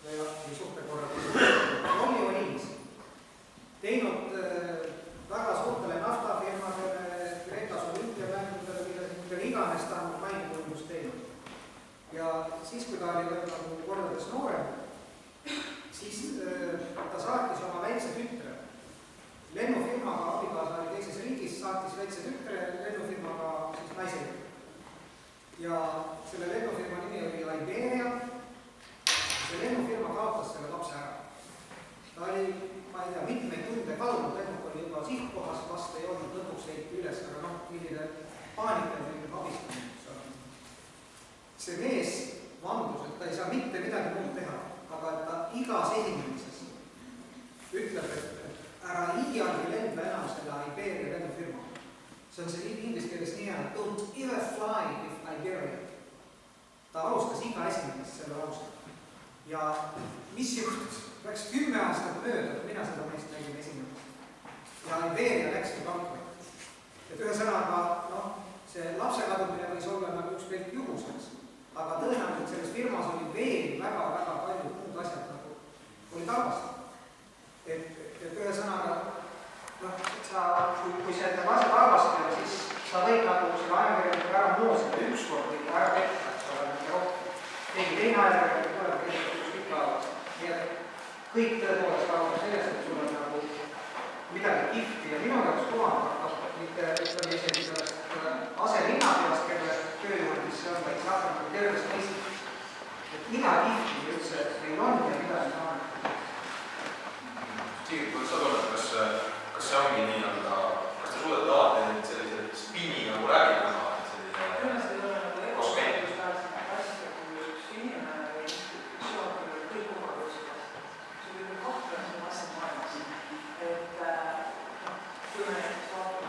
S5: või suhtekorra Olli Oliins teinud väga suurtele naftafirmadele, Kreetas olümpiamängudele, millele iganes ta on mainekujundust teinud. Ja siis, kui ta oli nagu kordades noorem, siis ta saatis oma väikse tütre. Lennufirmaga, abikaasa oli teises riigis, saatis väikse tütre lennufirmaga siis naisele. Ja selle lennufirma nimi oli Iberia. kadunud lennuk oli juba sihtkohas, vast ei olnud, lõpuks leiti üles, aga noh, milline paanika ja milline abistamine. See mees vandus, et ta ei saa mitte midagi muud teha, aga et ta igas esinemises ütleb, et ära iialgi lenda enam seda Iberia lennufirma. See on see inglise keeles nii hea, don't ever fly with Iberia. Ta alustas iga esinemist selle lause. Ja mis juhtus? Läks 10 aastat mööda, kui mina seda meist nägin esinemist. Ja Iberia läkski pankrotti. Et ühesõnaga, noh, see lapse kadumine võis olla nagu üks pelk juhuseks, aga tõenäoliselt selles firmas oli veel väga-väga palju muud asjad nagu olid halvasti. Et ühesõnaga, noh, kui see asjad halvasti on, siis sa võid nagu selle ajakirjaniku ära moosida, ükskord või ära petta, et sa oled mingi rohkem. Keegi teine ajakirjanik tuleb, keegi üks pikk. Nii et kõik tõepoolest arvab sellest, et sul on nagu midagi kihvti ja minu jaoks kohanud, mitte ütleme isegi sellest aselinnapeast, kelle tööjuhendis see on, vaid see hakkab tervest mõistlik. Et mida kihvti üldse meil on ja mida me saame.
S1: Siigri, kuidas sa tunned, kas see ongi nii, kas te suudate alati sellise spiini nagu räägida näha?
S2: Ülles ei ole nagu ebaõigusväärselt asja, kui üks inimene või institutsioon, kellel kõik umakutsikas. See oli kahtlane siin asjad maailmas. Et kui me näiteks vaatame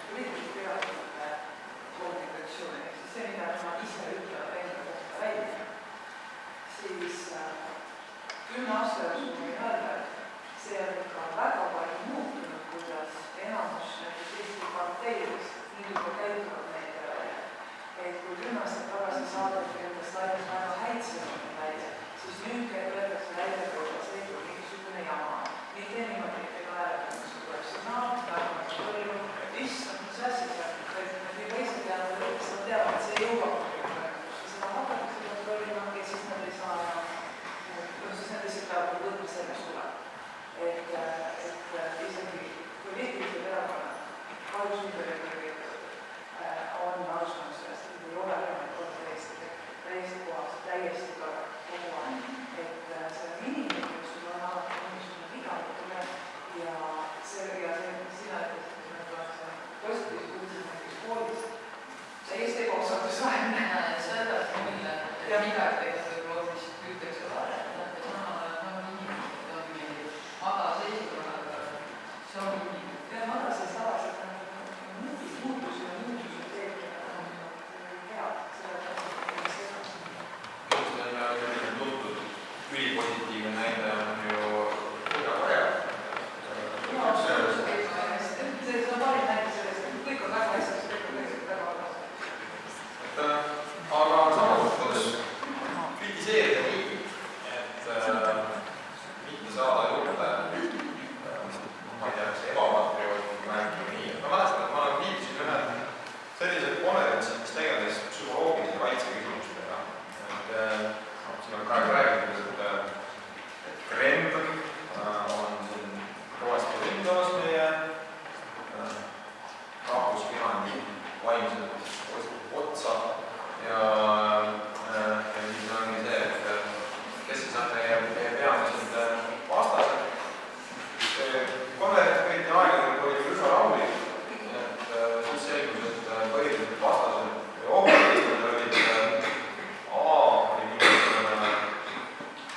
S2: poliitiliste erakondade kommunikatsiooni, siis see, mida nad ise ütlevad enda kohta välja, siis 10 aasta jooksul võin öelda, et see on ikka väga palju muutunud, kuidas enamus näiteks Eesti parteidest niimoodi käituvad meedia välja. Et kui 10 aastat tagasi saadeti endast ainult väga häid sõnumeid välja, siis nüüd öeldakse välja, et see on mingisugune jama. Nii tee niimoodi, et hääletamiseks tuleb signaal, issand, mis asi see on, et juba ise teavad, et seda teavad, et see jõuab. Seda hakatakse kontrollima, kes siis nad ei saa ja siis nad lihtsalt peavad võtma sellest tuleb. Et isegi poliitilised erakonnad, kahjuks ümberjärgi on arusaanud sellest, et ei ole võimalik olla täiesti kohas, täiesti tore kogu aeg. Et see on inimene, kes sul on alati mingisugune viga ja sina ütlesid, et positiivse uudised näiteks koolist. See Eesti ebaosatus vaheline.
S3: Sellest mulle midagi tegelikult hoopis püütakse varem, et on inimesed, on mingi madas esikonnaga, see on inimesed.
S2: Ja madas ei saa seda muutusi ja muutusi teekida on head, seda
S1: Just on tuntud ülipositiivne näide on ju Põhja-Korea.
S2: See on parim näide sellest, et kõik on väga hästi, kõik on väga väga.
S1: Aga samas kritiseerida nii, et mitte saada juurde, ma ei tea, see ebapatriootlik märk või nii. Ma mäletan, et ma viibisin ühe sellisel konverentsil, mis tegeles psühholoogilise kaitse küsimustega. Siin on praegu räägitud, et Kreml on siin kõvasti rindas meie rahvuspirandi vaimselt otsa ja siis ongi see, et kes siis on meie peamised vastased. Konverents kõigi aegadel oli üsna rahulik, et siis selgus, et põhilised vastased või ohvrid olid oli mingisugune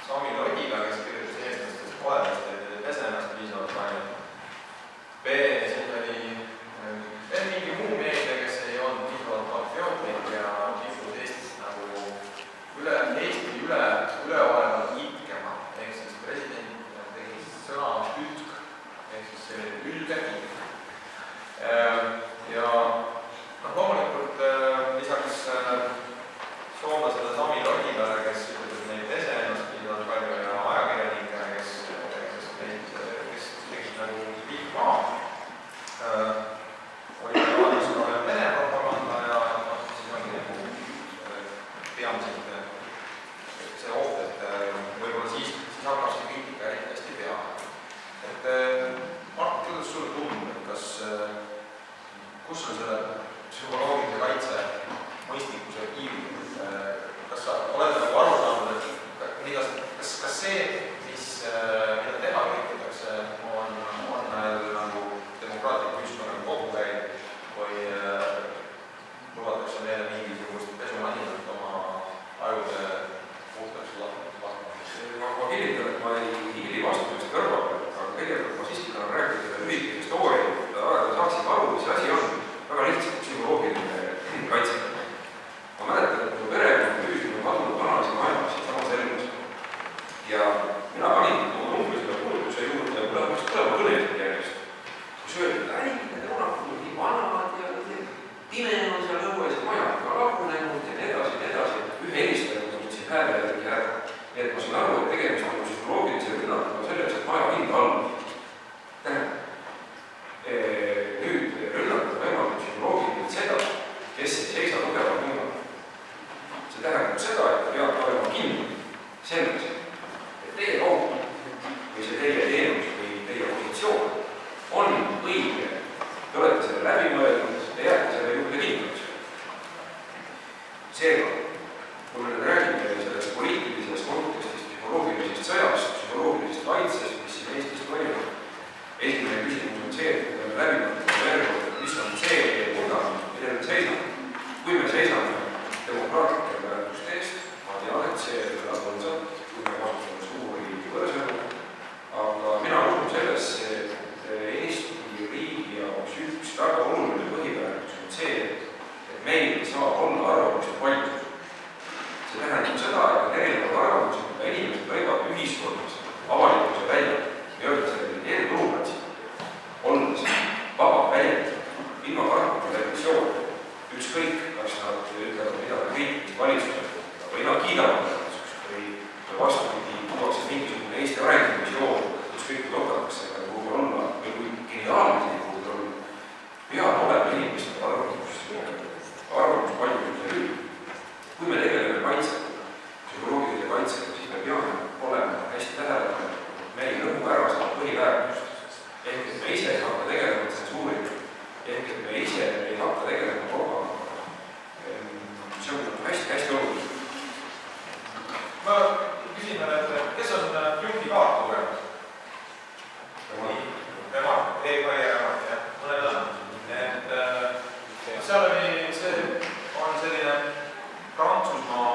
S1: Sami Lodiga, kes kirjutas eestlastest koledast, et ei pese ennast piisavalt palju. B, siis oli mingi muu meedia, kes ei olnud piisavalt patriootlik ja kipus Eestist nagu Eesti üleolevalt itkema. Ehk siis president tegi sõna ütk, ehk siis selline ülge kitk. Ja loomulikult lisaks soomlasele Sami Lodilale, kes ütleb, et neid pese ennast piisavalt palju ja ajakirjanikke, kes tegid nagu liik maa. Oli olemas ka Vene propaganda ja siis ongi nagu peamiselt see oht, et võib-olla siis hakkab see kriitika hästi peale. Mart, kuidas sulle tundub, et kus on selle psühholoogilise kaitse mõistlikkuse piirid? Kas sa oled nagu aru saanud, et kas see, mida teha üritada,
S6: kaitsega, siis me peame olema hästi tähelepanelikud, et me ei lõhu ära seda põhiväärtust. Ehk et me ise ei hakka tegelema tsensuuriga. Ehk et me ise ei hakka tegelema propagandaga. See on hästi oluline.
S1: Ma küsin veel, et kes on triumfikaart lugenud? Remark, e-remark, jah, mõned on. Seal oli, see on selline Prantsusmaa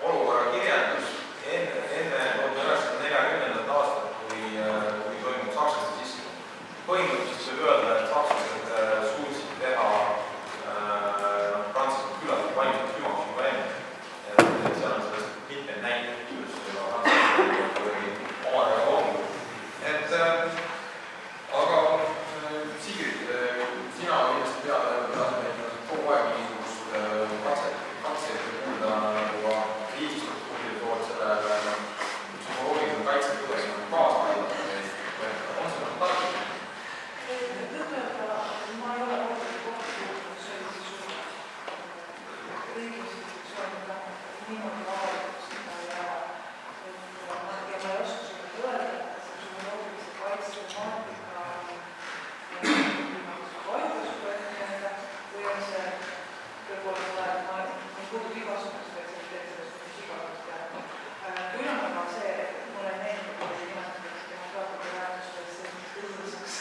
S1: olukorra kirjandus enne 1940. aastat, kui toimub sakslaste sisse. Põhimõtteliselt võib öelda, et sakslased suutsid teha Prantsusmaad küllalt valmis hüvaks juba enne. Et seal on sellest mitmeid näiteid, kuidas seda Prantsusmaad kuidagi omadega loomulik. Aga Sigrid, sina kindlasti tead kogu aeg mingisugust katseid kuulda nagu riigistruktuuride poolt sellele psühholoogilisele kaitsele kuidagi kaasa aidata. On see tark?
S2: Tõtt-öelda ma ei ole kohtunud sellise suure riigiinstitutsiooniga niimoodi avalikustada ja ma ei oska seda öelda, et see psühholoogilise kaitse temaatika vaidlusprojektiga või on see tõepoolest vaja, et ma puudub igasugust spetsialiteetset igasugust teha. Küll on aga see, et mulle meeldib, kui nimetatakse demokraatlike väärtuste tõsiseks,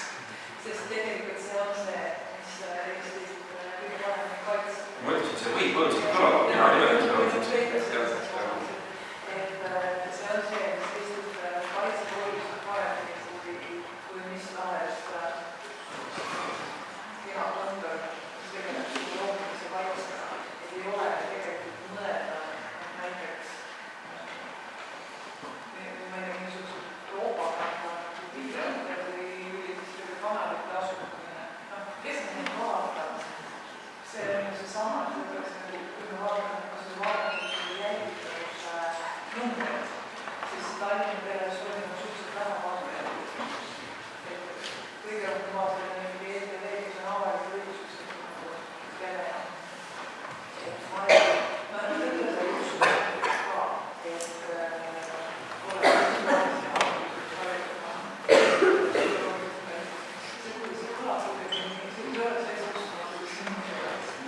S2: sest tegelikult see on see, mis Eestit kõige paremini kaitseb.
S6: Ma ütlesin, et see võib põõnselt kõlada, mina nimetasin seda.
S2: Et see on see, mis Eestit kaitseb oluliselt paremini kui mis tahes kehakontor, mis tegeleb psühholoogilise kaitsega. Et ei ole tegelikult mõelda näiteks mingisugused propaganda videote või üldistele kanalite asutamine. Kes neid vaatab? See on seesama, et kui me vaatame, kas me vaatame jälgitavuse numbreid, siis Tallinna peres toimub suhteliselt väga palju. Kõige rohkem vaatame ETV, kes on avalik õiguseks tele. Ma ütleda ei usu ka, et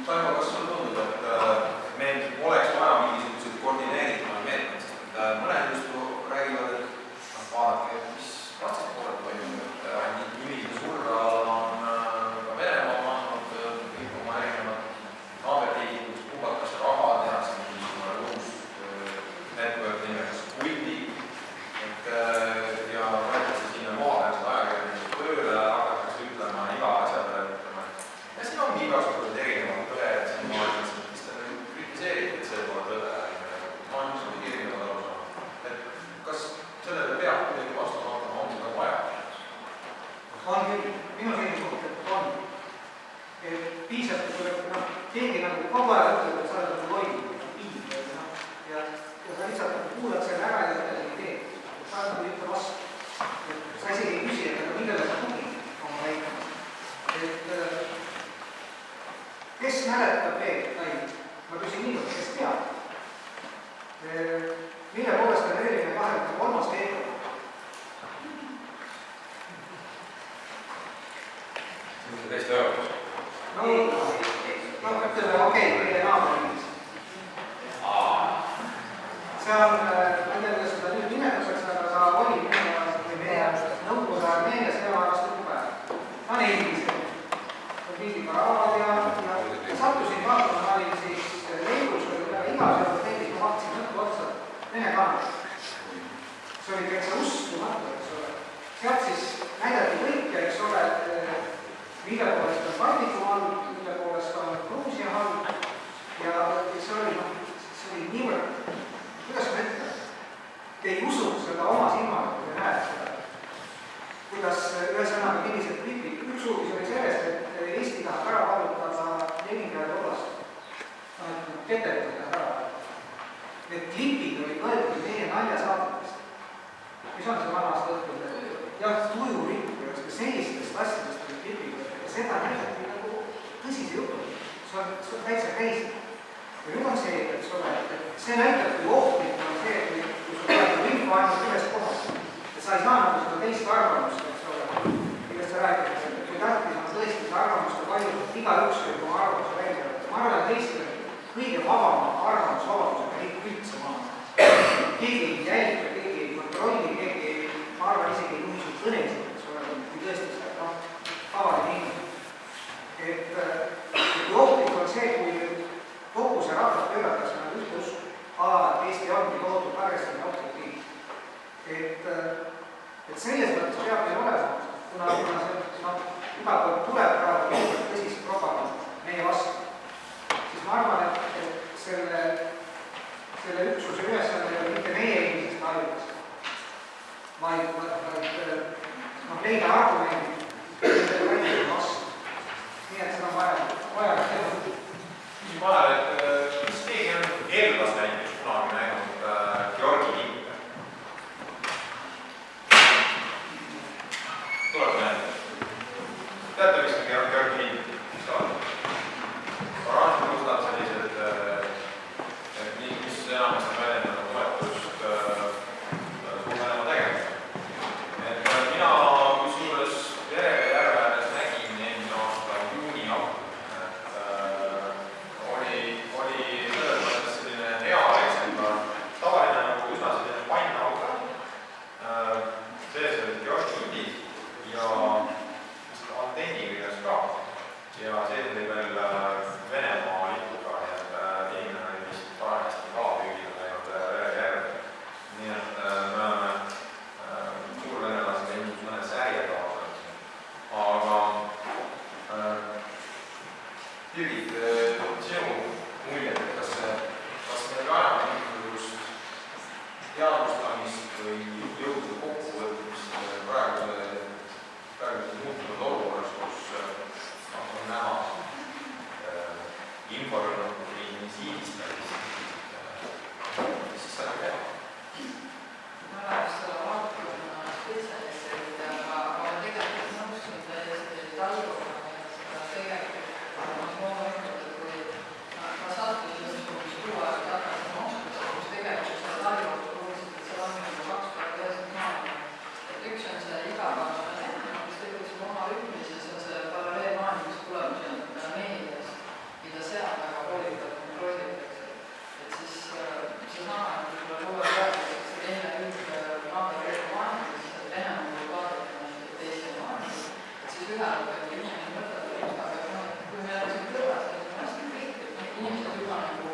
S1: Taimo, kas sul tundub, et meil oleks vaja mingisuguseid koordineerituma meetmeid, sest mõned just räägivad, et vaadake, mis vastaspooled toimub, et millise surve all on ka Venemaa andnud kõik oma erinevad naaberriigid, kus pumpatakse raha, tehakse mingisugune uus network nimeks Kuldi, ja võetakse sinna maaväärselt ajakirjanikud tööle, hakatakse ütlema iga asja peale ütlema, ja siin ongi igasugused erinevad tõed siin maailmas, mis te kritiseerite, et see pole tõde. Maailmas on mingi erinevad arusaamad. Kas sellele peab kuidagi vastu hakkama, on seda vaja?
S5: On küll, minu seisukoht, et on. Piisab, kui keegi nagu kogu aeg ütleb, et sa oled nagu loinud, piib, ja sa lihtsalt kuulad selle ära ja midagi ei tee. Sa oled nagu ütle vastu. Sa isegi ei küsi, et millele sa tugid oma väites. Kes mäletab veel? Ma küsin niimoodi, kes teab? Mille poolest on eriline 23. veebruar?
S6: See on täiesti ajatus.
S5: No, ütleme, okei, meie naabriks. See on, ma ei tea, kuidas seda nüüd nimetatakse, aga ta oli meie nõukogude Armeenias eluarvastiku päev. Ta on eelmisel. Ta pidi paraad ja sattusin vaatama, ma olin siis Leidus või peale igasugust Leidis, ma vaatasin mõttu otsa Vene kanal. See oli täitsa uskumatu, eks ole. Sealt siis näidati kõike, eks ole, mille poolest on Baltikum all, mille poolest on Gruusia all ja see oli niivõrd, kuidas ma ütlen, te ei usu seda oma silmaga, kui te näete seda. Kuidas ühesõnaga millised klipid, üks uudis oli sellest, et Eesti tahab ära valutada Leningradi oblast. Peterburg tahab ära valutada. Need klipid olid võetud meie naljasaadetest. Mis on see vanast õhtul? Jah, tujurikku ja sellistest asjadest oli klipid. Seda näidati nagu tõsise jutu. See on täitsa käis. Ja nüüd on see, et see näitab, kui ohtlik on see, keegi ei jälgi, keegi ei kontrolli, keegi, ma arvan, isegi ei muidu kõnesid, eks ole, kui tõesti seda, tavaline inimene. Kui ohtlik on see, kui kogu see rahvas pööratakse nagu ühte usku, et Eesti ongi toodud agressiivne ohtlik riik. Et selles mõttes peab meil olema, kuna see iga kord tuleb praegu tõsist propaganda meie vastu, siis ma arvan, et selle üksuse ülesanne ei ole mitte meie inimesest harjutada, vaid leida argumendid nendele väidetele vastu. Nii et seda on vaja teha.
S1: Küsin vahel, et kas keegi on Elvas näiteks kunagi näinud Georgi lippe? Tuleb näidata. Teate, mis on Georgi lipp? Mis ta on? Oranž mustad sellised, mis enamasti väljendavad toetust Venemaa tegemisele. Mina kusjuures Järve ääres nägin eelmine aasta juuni oli selles mõttes selline hea eksemplar, tavaline nagu üsna selline pannauga, sees olid Georgi ja antenni küljes ka ja sees oli veel Venemaa lipuga, inimene oli vist parajasti kaapüügile läinud järve. Nii et me oleme suurvenelasega ilmselt mõned särjed kaasanud. Aga Jüri, sinu muljed, et kas meil vajab mingisugust teadvustamist või jõudu kokkuvõtmist praegu muutunud olukorras, kus on näha inforünnakut või siidistamist, siis seda teha.
S3: Ma olen just selle valdkonna spetsialist, aga ma tegelikult nõustun täiesti talguna ja seda tegelikult loomulikult, et kui ma sattusin just kuu aega tagasi Moskvasse, kus tegelikult seda talguna kuulsid, et seal on nagu 2 päeva üheselt maailma. Et üks on see igapäevane näitena, mis tegutseb oma rütmis ja see on see paralleelmaailm, mis tuleb meedias, mida seal väga hoolikalt kontrollitakse. Et siis seesama, et kui tuleb uue rääkida, et see teine rühm naaberriigi maailmas, siis Venemaa vaadatakse teiste maailmas. Et siis ühel inimene mõtleb, et kui meil on siin kõrvas, siis on hästi kõik, et inimesed juba nagu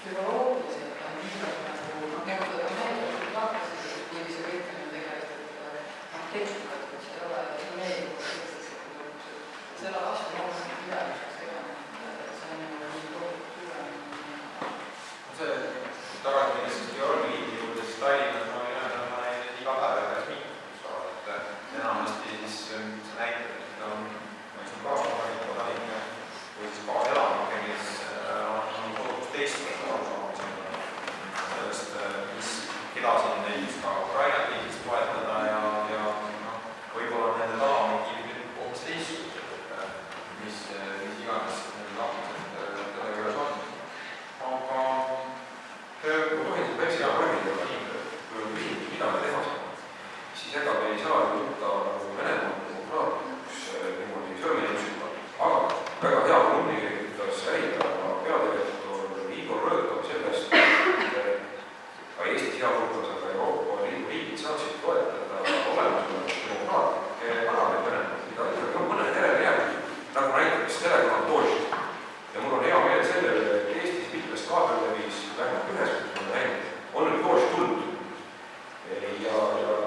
S3: psühholoogiliselt on niisugune nagu mõtleda meediat, et vaatasid, et see kõik on tegelikult tekkivad, kus ei ole meediat, selle vastu loomulikult ülemuseks tegema. See on nagu nii tohutu suurem.
S1: See tagasi minnes siis Georgi liidi juurde, siis Tallinnas ma näen iga päev ühes miikus, et enamasti siis see näitab, et on kaasomanikud kodanike või siis kaaselanikke, kes on kodus teistsugust arusaamisega sellest, keda siin näiteks ka Ukraina kriisist toetada ja võib-olla nende tahamotiivid hoopis teistsugused, mis iganes need lahkused teda juures on. Aga
S6: kui tohin päris hea mõelda, kui on küsimus, mida me teha saame, siis ega me ei saa võtta Venemaa demokraatikuks niimoodi sõrmenipsüga, aga väga hea kolumni kirjutas äripäeva peadirektor Igor Rõõtav sellest, et ka Eestis hea hulgas, aga Euroopa Liidu riigid saaksid toetada olemuslikult demokraatlikke kanaleid Venemaal, mida ikkagi on mõned järele jäänud, nagu näiteks telekanal Dožd. Ja mul on hea meel selle üle, et Eestis mitmes kaabellevis vähemalt ühes on näinud, on nüüd Dožd tulnud. Ja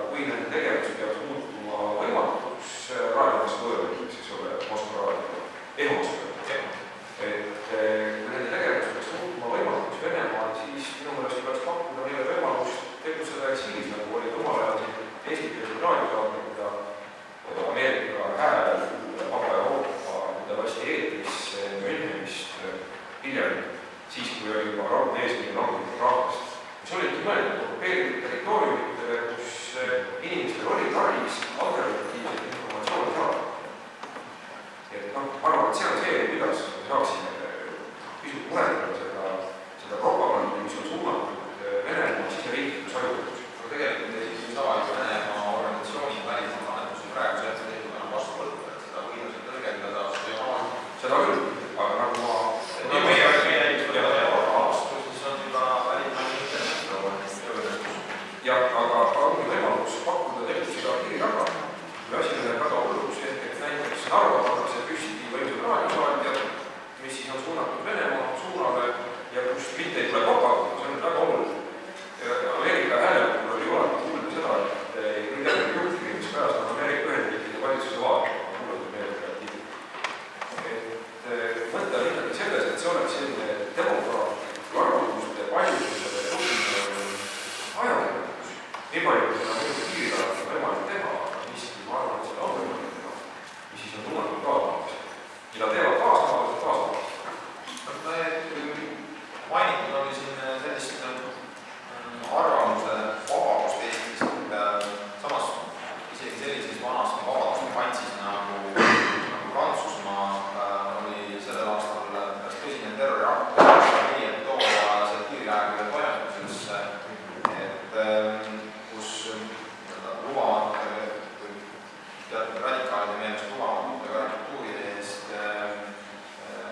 S6: kui nende tegevus peaks muutuma võimatuks raadiomas võõrõigeks, eks ole, Moskva raadio, Moskva. Et kui nende tegevus peaks muutuma võimatuks Venemaal, siis minu meelest peaks pakkuda neile võimalust tegutseda eksiilis, nagu olid omal ajal eestikeelsed raadiosaatmed, mida Ameerika Hääl, Vaba Euroopa, mida lasti eetrisse Münchenist hiljem, siis kui oli juba raudne eesmine langenud rahvast. See olidki mõeldud okupeeritud territooriumidele, kus inimestel oli tarvis alternatiivset informatsiooni saada. Et ma arvan, et see on see, kuidas me saaksime pisut muretada seda propaganda, mis on suunatud Venemaa siseriiklikus hajutus.
S1: Aga tegelikult ei saa ju Venemaa organisatsiooni välismaa annetusi praegu tehtud enam vastu võtta, et seda võidused tõlgendada,
S6: seda küll, aga nagu ma
S1: meie vastu, siis on juba välismaa internet.
S6: ja aga on võimalus pakkuda tegutseda piiri taga. Kui asi läheb väga hulluks, et näiteks Narva pannakse püsti võimsad raadiosaatjad, mis siis on suunatud Venemaa suunale ja kust mitte ei tule propaganda, see on väga oluline. Ameerika hääle puhul oli alati kuulda seda, et midagi juhtkiri, mis kajastab Ameerika Ühendriikide valitsuse vaatama, kuulatud Ameerika artikli. Mõte on ikkagi selles, et see oleks selline demokraatliku arvamuste paljususe ajakirjandus. Nii palju, kui seda mõnda piiritarvast on võimalik teha, miski ma arvan, et seda on võimalik teha, mis siis on suunatud kaasmaalased. Mida teevad kaasmaalased?
S1: Mainitud oli siin sellist arvamuse vabadust Eestis, samas isegi sellises vanas vabaduste pantsis nagu Prantsusmaa oli sellel aastal pärast tõsine terroriakt nii, et tookord piiriaegade toimetuses, kus lubamata teatud radikaalide meelest lubamatute karikatuuride eest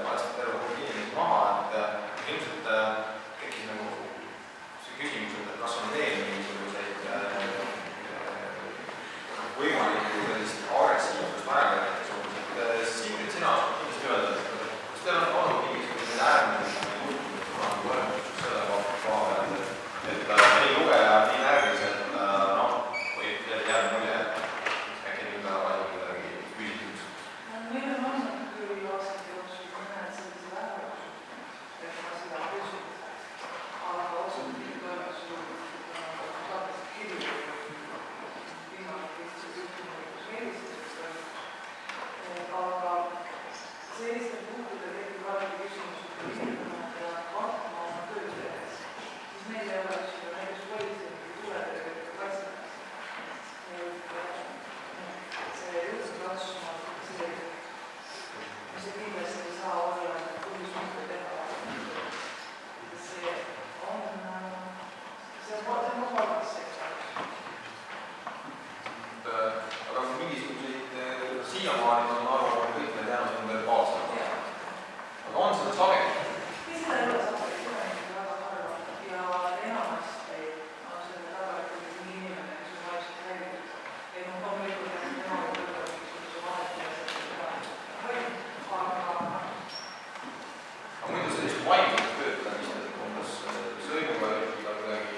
S1: lasti terve hulk inimesi maha, et ilmselt tekkis nagu see küsimus, et kas on veel mingisuguseid võimalikku sellist agressiivsust ajakirjanike suhtes. Sigrid, sina saad kindlasti öelda, et kas teil on olnud mingisuguseid äärmuslikke juhtumeid kunagi võrgutus selle koha pealt, et ei lugeja nii närviliselt võib jääda mulje, et äkki nüüd väga kuidagi küsimus?
S2: Meil on olnud küll aastate jooksul mõned sellise äärmused, et ma seda küsin, aga otseselt nii toimetusul saates kirju viimane lihtsalt juhtumine, kus helistuseks toimus. Aga sellistel puhkudel tekib alati küsimus, et kui inimene peab vaatama oma tööd tehes, siis meil ei ole näiteks politseinik tulevikus kaitsemas. See juhtum Prantsusmaal fikseeritud, mis see kindlasti ei saa olla põhjus mitte teha. See on vabaks sektoriks.
S1: Aga mingisuguseid siiamaani on arvatud kõik need jäänud on veel baasad. Aga on seda sageli?
S2: Seda ei ole sageli, seda on väga harva ja enamasti on selle taga ikkagi nii inimene, kes on vaimselt häiritud. Et loomulikult tema võib olla mingisuguse vahetusega aga
S1: muidu sellist vaimset töötamist, et umbes sõimuga ütleda kuidagi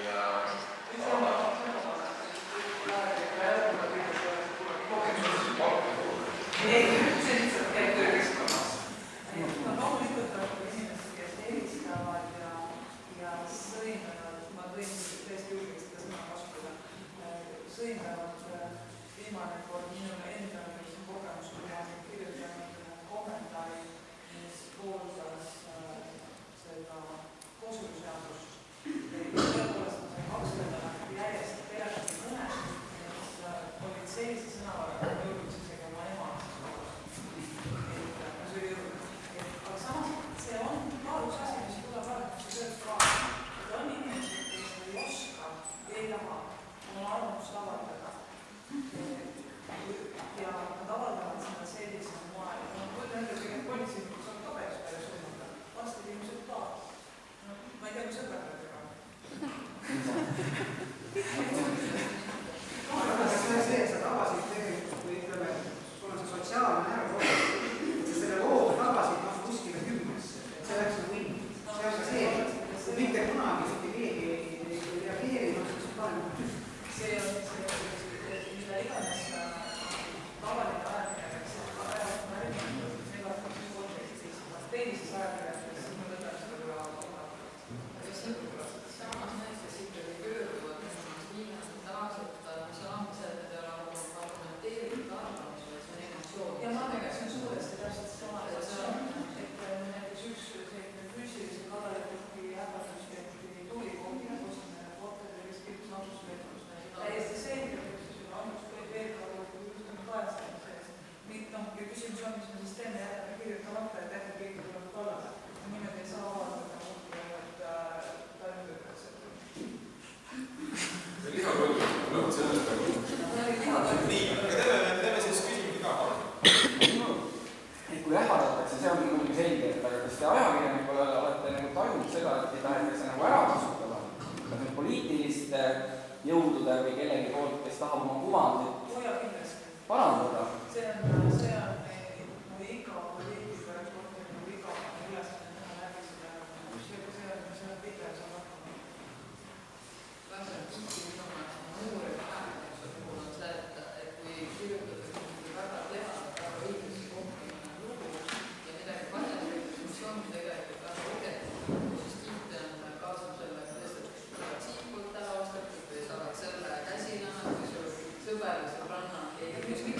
S2: ei, see lihtsalt käib töökeskkonnas. Loomulikult on inimesed, kes helistavad ja sõimavad, ma võin täiesti julgelt seda sõna kasutada, sõimavad viimane kord minule endale, mis on kogemus, kui ma olen kirjutanud kommentaari, mis pooldas seda kooseluseadust. Tõepoolest ma sain 2 nädalat järjest telefoni kõne, mis olid sellise sõnavaraga, et jõudnud isegi oma ema. Aga samas see on ka üks asi, mis tuleb vaadatakse tööd ka. Et on inimesed, kes ei oska, ei taha oma arvamust avaldada. Ja nad avaldavad seda sellisel moel. Kui te ütlete, et politseinikud saab ka päris palju sõimata, vastad ilmselt ka. Ma ei tea, kui sõbradega.
S5: See, et sa tabasid tegelikult, kui ütleme, sul on see sotsiaalne närvkogus, et sa selle loo tabasid kuskile 10-sse, et see läks nagu inni. See on ka see, et mitte kunagi mitte keegi ei reageeri, siis parem.
S2: See on
S4: jõudude või kellegi poolt, kes tahab oma kuvandit parandada.
S2: See on nagu iga poliitika reporti, nagu iga ülesanne teha läbi seda, see on pidev saab hakkama.
S3: Väga tihti minu meelest muure väärtuse puhul on see, et kui kirjutatakse väga teada, väga õigesti kokku lugu ja midagi paljaseks, mis on tegelikult väga lugetud, siis tihti on kaasab selle, et tõstetakse tsiipult ära ostetud või saavad selle käsina või sõber või sõbranna keegi kuskil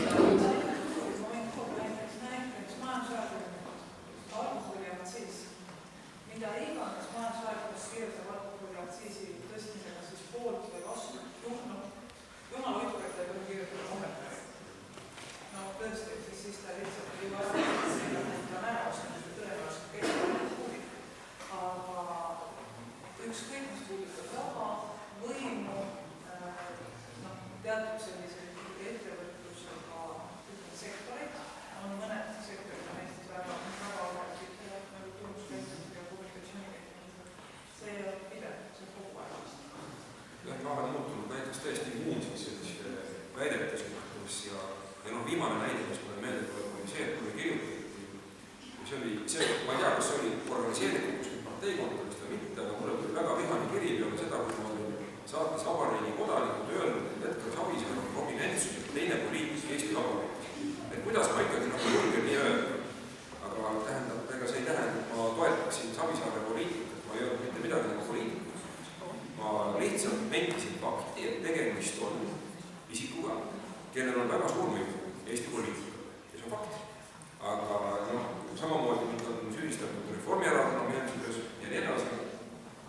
S2: näiteks majandusajakirjanikud, alkoholiaktsiis, mida iganes majandusajakirjanikud kirjutab alkoholiaktsiisi tõstmisega siis poolt või vastu, jumal hoidku, et ei või kirjutada kommentaari. No tõesti, siis ta lihtsalt ei vaja seda näeostanud tõenäoliselt keskkonnas huvi. Aga ükskõik, mis puudutab raha, võimu, teatud selliseid ettevõtlusega sektorid, on mõned sektorid on Eestis väga avalikud nagu tunnuskäitumine ja kommunikatsioonikäitumine. See ei ole pidev, see on kogu aeg.
S6: Jah, ma olen muutunud näiteks täiesti immuunseks selliste väidete suhtes ja viimane näide, mis mulle meelde tuleb, oli see, et kui kirjutati, see oli see, ma ei tea, kas see oli organiseeritud kuskil parteikontorist või mitte, aga mulle tuli väga vihane kiri peale seda, kui ma olin saates Vabariigi kodanikud öelnud, et Edgar Savisaar on prominentsus, teine poliitik Eesti Vabariigis. Et kuidas ma ikkagi nagu julgen nii öelda, aga tähendab, ega see ei tähenda, et ma toetaksin Savisaare poliitikat, ma ei öelnud mitte midagi nagu poliitikat. Ma lihtsalt mentisin fakti, et tegemist on isikuga, kellel on väga suur mõju Eesti poliitika, ja see on fakt. Aga samamoodi nüüd on süüdistatud Reformierakonna meelsuses ja nii edasi.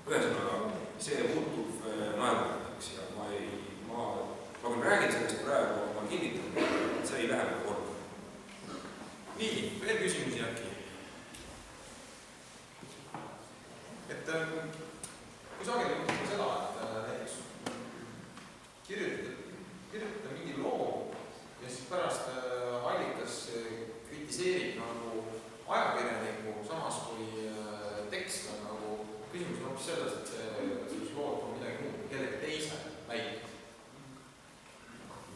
S6: Ühesõnaga, see muutub naerutataks ja ma küll räägin sellest praegu, ma kinnitan, et see ei lähe korda.
S1: Nii, veel küsimusi äkki? Et kui sageli juhtub seda, et näiteks kirjutada mingi loo ja siis pärast allikas kritiseerib nagu ajakirjanikku, samas kui tekst on nagu, küsimus on hoopis selles, et see lood on midagi muud, kellegi teise väited,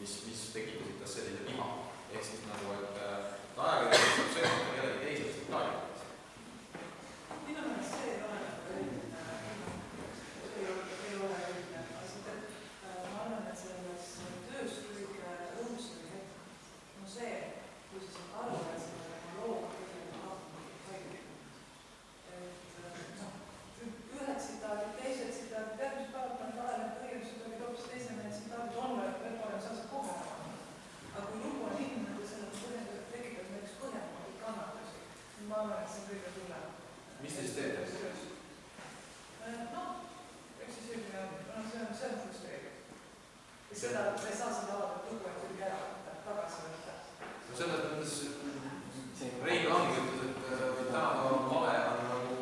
S1: mis tekitasid kas sellise viha. Ehk siis nagu, et ajakirjanik saab seotada kellegi teise tsitaadid.
S2: Minu meelest see ei ole õigne. Ma arvan, et selles töös kõige õudusem hetk on see, kui sa saad aru, et selle looga tegelikult haigub. Ühed tsitaadid, teised tsitaadid, järgmised päevad on paremad õigused, olid hoopis teise need tsitaadid on veel parem, sa saad kohe ära. Aga kui lugu on inimene, et selle tekitab näiteks põhjamaid kannatusi, ma arvan, et see on kõige hullem.
S1: Mis te siis teete?
S2: Eks see on frustreeriv. Seda ei saa seda avaldada lugu, et tuli ära võtta, tagasi võtta.
S1: Selles mõttes Rein Lang ütles, et tänada vale on nagu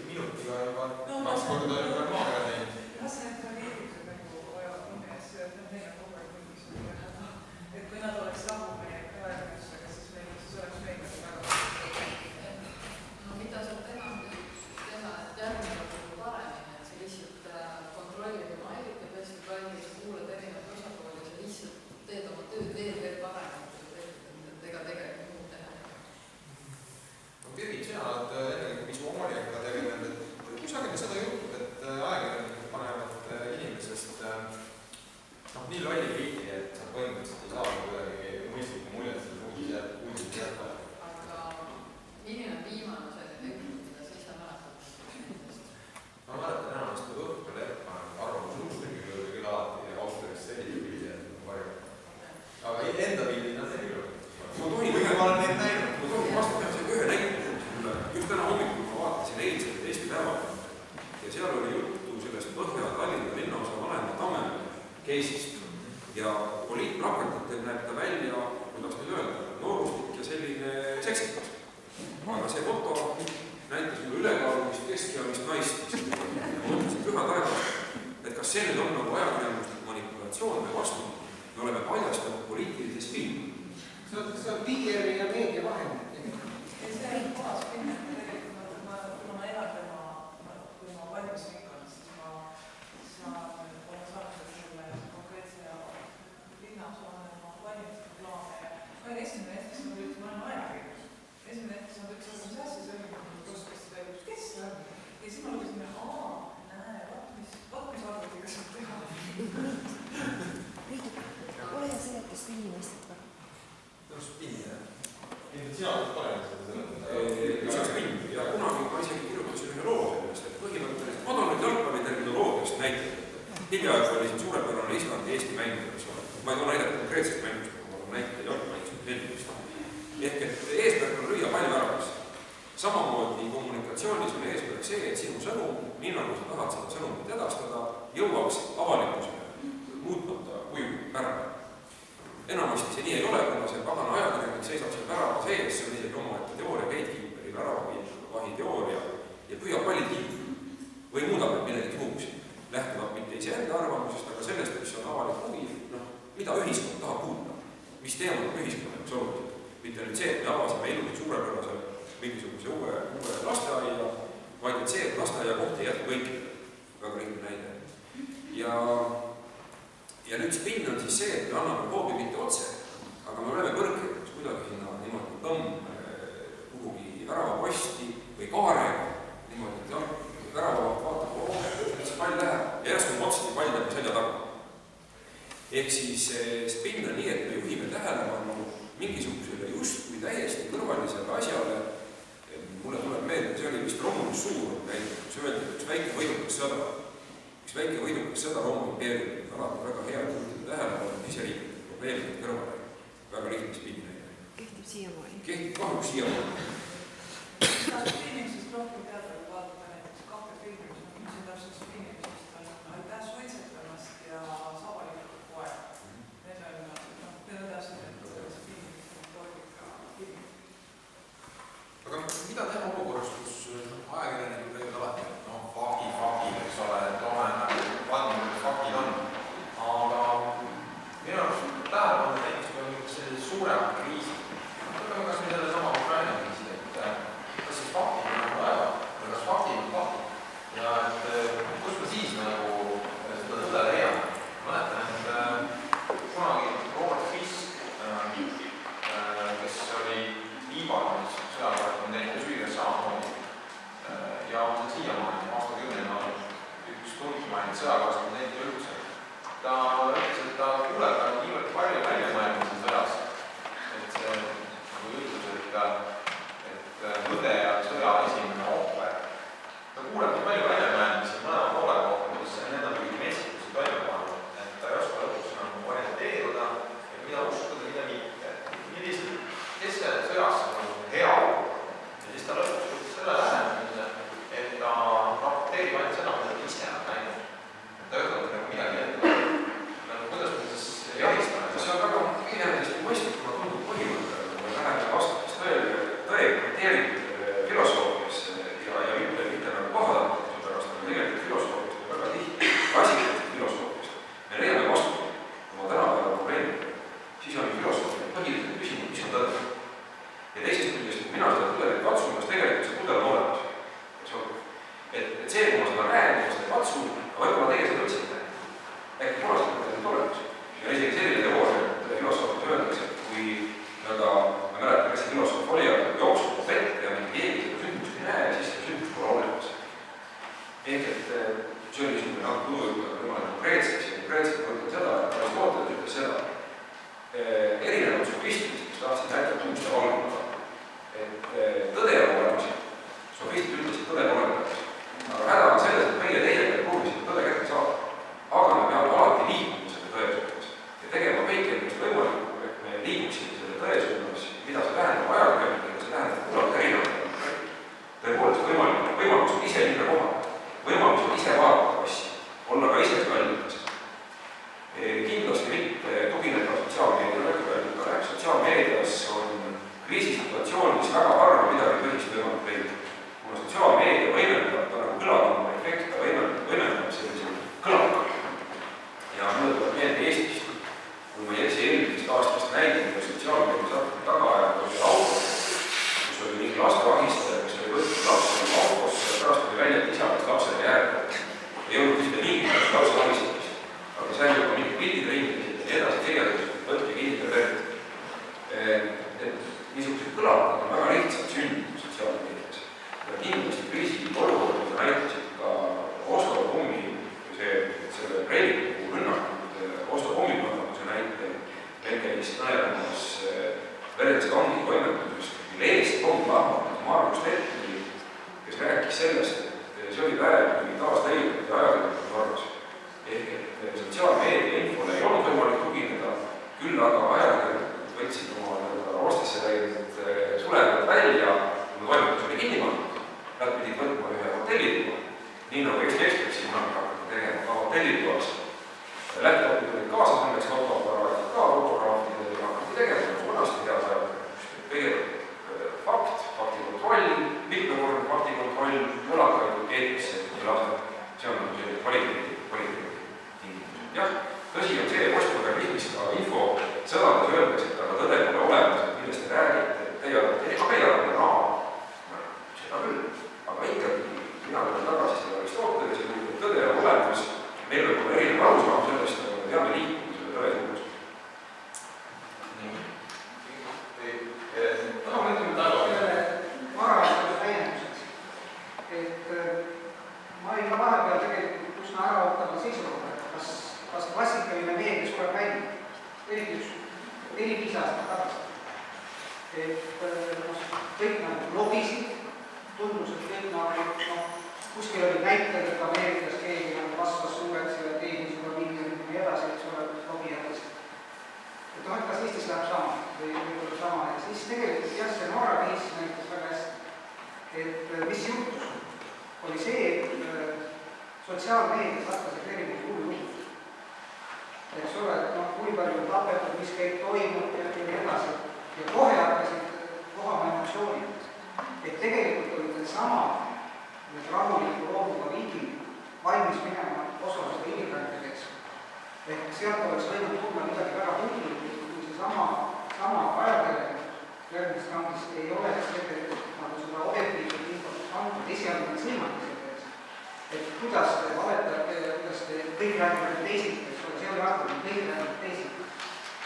S1: minutiga juba kaks korda ümber maaga teinud.
S2: Kas need trageedilised nagu on ees, neil on kogu aeg mingisugune häda. Et kui nad oleks rahu meie ajakirjandusega, siis oleks meil väga.
S3: No mida saab teha, et järgmine paremini, et sa lihtsalt kontrollid oma allikaid hästi palju, sa kuulad erinevaid osapooli, sa lihtsalt teed oma tööd veel paremini, et ega tegelikult muud teha.
S1: Birgit, sina oled ennegi visuaaliaga tegelenud, et kusagil seda juhtub, et ajakirjanikud panevad inimesest nii lolli pildi, et sa põhimõtteliselt ei saa kuidagi mõistlikku muljet selle uudis jätta.
S3: Aga milline on viimane selline tekst, mida sa ise mäletad?
S1: Ma mäletan enamasti, kui õhtul arvamus uustegi küll alati autorist sellise pildi, et on palju. Aga enda pildi nad ei küll. Ma olen neid näinud.
S6: Ma tohin vastata ühe näite. Just täna hommikul ma vaatasin eilset Eesti Päeva ja seal oli juttu sellest Põhja-Tallinna linnaosa Vanemaa Tamme case'ist ja poliitplakatitel näeb ta välja, kuidas nüüd öelda, noorustik ja selline seksikas. Aga see foto näitas mulle ülekaalumist keskealist naist, mis mõtlesin püha taevas, et kas see nüüd on nagu ajakirjanduslik manipulatsioon või vastu, me oleme paljastanud poliitilises filmi.
S5: See on PR ja meedia vahend.
S2: See on kohas pinne, tegelikult kui ma elan tema, kui ma valmis ringkonnas, siis ma olen saanud
S1: sina paned seda
S6: lisaks mind ja kunagi ma isegi kirjutasin ühe loo sellest, et põhimõtteliselt ma toon nüüd jalgpalliterminoloogiast näite. Hiljaaegu oli siin suurepärane Islandi-Eesti mäng, ma ei too näidata konkreetsest mängust, aga ma toon näite jalgpallist helmist. Ehk et eesmärk on lüüa pall väravas. Samamoodi kommunikatsioonis on eesmärk see, et sinu sõnum, nii nagu sa tahad seda sõnumit edastada, jõuaks avalikkusele muutmata kuju ära. Enamasti see nii ei ole, kuna see pagana ajakirjanik seisab seal värava sees, see on isegi omaette teooria, gatekeeperi väravahi teooria ja püüab palli kiita või muudab need millegi muuks. Lähtuvalt mitte iseenda arvamusest, aga sellest, mis on avalik huvi, mida ühiskond tahab kuulda, mis teemad on ühiskonnaks olulised. Mitte nüüd see, et me avasime ilusti suurepärase mingisuguse uue lasteaia, vaid et see, et lasteaia koht ei jätku kõikidele. Väga lihtne näide. Ja nüüd spinn on siis see, et me anname hoobi mitte otse, aga me oleme kõrgkirjas kuidagi sinna niimoodi tõmm kuhugi väravaposti või kaarega, niimoodi, et värava vaatab, et see pall läheb ja järsku otsi pall läheb selja taga. Ehk siis spinn on nii, et me juhime tähelepanu mingisugusele justkui täiesti kõrvalisele asjale. Mulle tuleb meelde, see oli vist Romulus Suur näiteks, kus öeldi, et üks väike võidukas sõda Rooma impeeriumil. Alati väga hea juhtida tähelepanu siseriiklikud probleemid kõrvale. Väga lihtne spinni näide.
S7: Kehtib siiamaani.
S6: Kehtib kahjuks siiamaani.
S2: Kas spinnimisest rohkem teada, kui vaadata näiteks kahte filmi, mis on üldse täpselt spinnimisest, on Aitäh suitsetamast ja Sabalikud poeg. Need on täpselt spinnimisest metoodika filmid.
S1: Aga mida teha olukorras, kus ajakirjanikud võivad alati, faktid, eks ole, et vaatame, mis faktid on. Aga minu arust tähelepanu näiteks kui on sellise suurema kriisi. Võtame kas või selle sama Ukraina kriisi, et kas siis faktid on vaja või kas faktid on faktid. Ja et kus me siis nagu seda tõde leiame. Mäletan, et kunagi Robert Fisk, kes oli Liibanonis sõjapäev, on teinud Süürias samamoodi. Ja on see siiamaani aastakümneid olnud üks tuntumaid sõjakorrespondente üldse. Ta ütles, et ta kuuleb niivõrd palju väljamõelmise sõjas, et see nagu ütlus, et tõde ja sõja esimene ohver. Ta kuuleb nii palju väljamõelmise mõlema poole kohta, kuidas need on mingi metsikusi toime pannud, et ta ei oska lõpuks nagu orienteeruda, et mida uskuda, mida mitte. Kes see sõjas on hea ja siis ta lõpuks võttis selle lähenemise, et ta raporteerib ainult seda, mida ta ise on näinud. Ta ütleb nagu midagi ette. Kuidas me siis järjestame?
S6: See on väga iseenesest mõistlikuma tundub põhimõte, kui me läheme vastates tõe kriteeriumite filosoofiasse ja mitte nagu pahatahtlikkuse pärast, aga tegelikult filosoofiast on väga tihti klassikalist filosoofiast. Me leiame vastu oma tänapäeva probleemidele. Siis on filosoofia põhiliselt küsimus, mis on tõde. Ja teisest küljest, kui mina seda tõdelit katsun, kas tegelikult see tõde on olemas. Et see, kui ma seda räägin, ma seda katsun, aga võib-olla teie seda üldse ei näe. Äkki kuna seda tõdelit olemas. Ja isegi selline teooria, et filosoofias öeldakse, et kui ma mäletan, kes see filosoof oli, aga jooksub ette ja mingi keegi seda sündmust ei näe, siis seda sündmust pole olemas. Ehk et see oli niisugune natuke tujujutt, aga võimalik konkreetseks ja konkreetselt mõtlen seda, et Aristoteles ütles seda. Erinevalt sofistidest, kes tahtsid näidata tuust ja valguna, et tõde on olemas. Sofistid ütlesid, et tõde on olemas. Aga häda on selles, et meie teiega ei pruugi seda tõde kätte saada. Aga me peame alati liikuma selle tõe suunas ja tegema kõik endast võimalikku, et me liiguksime selle tõe suunas, mida see tähendab ajakirjanikega, see tähendab kuulata erinevat. Tõepoolest võimalus on ise liiga kohal, võimalus on ise vaadata asja, olla ka ise kallikas. Kindlasti mitte tugineda sotsiaalmeediale, sotsiaalmeedias on kriisisituatsioonis väga harva midagi tõsist võimalik leida. Kuna sotsiaalmeedia võimendab ta nagu kõlakonna efekt, ta võimendab sellise kõlakonna. Ja mulle tuleb meelde Eestist, kui ma jätsi eelmisest aastast näidin, kui sotsiaalmeedia sattunud tagaajad oli autos, kus oli mingi lastevahistaja, kes oli võtnud lapse autosse ja pärast oli välja, et isakast lapsele jääda. Ei olnud mitte mingit lapse vahistamist, aga see oli juba mingi pildid ringisid ja nii edasi tegelikult võtke kinniga verd. Niisugused kõlakad on väga lihtsalt sündinud sotsiaalmeedias. Ja kindlasti kriisi olukorda näitasid ka Oslo pommi, selle Breivikuga rünnakud Oslo pommiplahvatuse näitel, meil käis kõnelemas Verenets Kangi toimetusest, Küll aga ajakirjanikud võtsid oma ostesse läinud sulevad välja, kui toimetus oli kinni pandud. Nad pidid võtma ühe hotellituba, nii nagu Eesti Ekspressi kunagi hakati tegema ka hotellituas. Lähtopid olid kaasas, õnneks fotoaparaadid ka fotograafidele ja hakati tegema, vanasti head ajakirjanikud. Kõigepealt fakt, faktikontroll, mitmekordne faktikontroll, kõlakaid eetrisse ei lase. See on selline kvaliteedi tingimus. Jah, tõsi on see, postmodernismis ka info sõdades öeldakse, et aga tõde pole olemas, et millest te räägite, teie olete raha. Seda küll, aga ikkagi mina tulen tagasi seda Aristotelese juurde, et tõde on olemas, meil võib olla erinev arusaam sellest, aga me peame liikuma selle tõe suunas.
S5: Varasele täienduseks, et ma olin ka vahepeal tegelikult üsna ära ootama seisukohta, kas klassikaline meedia sureb välja, eriti 4-5 aastat tagasi. Et kõik nagu lobisid, tundus, et kõik nagu, kuskil oli näitajad, et Ameerikas keegi nagu kasvas suureks ja teenis juba miljonit ja nii edasi, et see oleks lobijatest. Et kas Eestis läheb sama või tuleb sama ja siis tegelikult jah, see Norra viis näitas väga hästi, et mis juhtus, oli see, et sotsiaalmeedias hakkas erinev hull juhtus. Eks ole, et kui palju on tapetud, mis kõik toimub ja nii edasi ja kohe hakkasid kohama emotsioonid. Et tegelikult olid need sama rahuliku loomuga riigid valmis minema osaluse immigrantideks. Ehk sealt oleks võinud tulla midagi väga huvitavat, kui see sama ajakirjanikud järgmist rangist ei oleks tegelikult nagu seda objektiivset infot andnud esialgne sõimati selle ees. Et kuidas te valetate ja kuidas te kõik räägivad teisiti, see oli arvanud, kõik räägivad teisiti.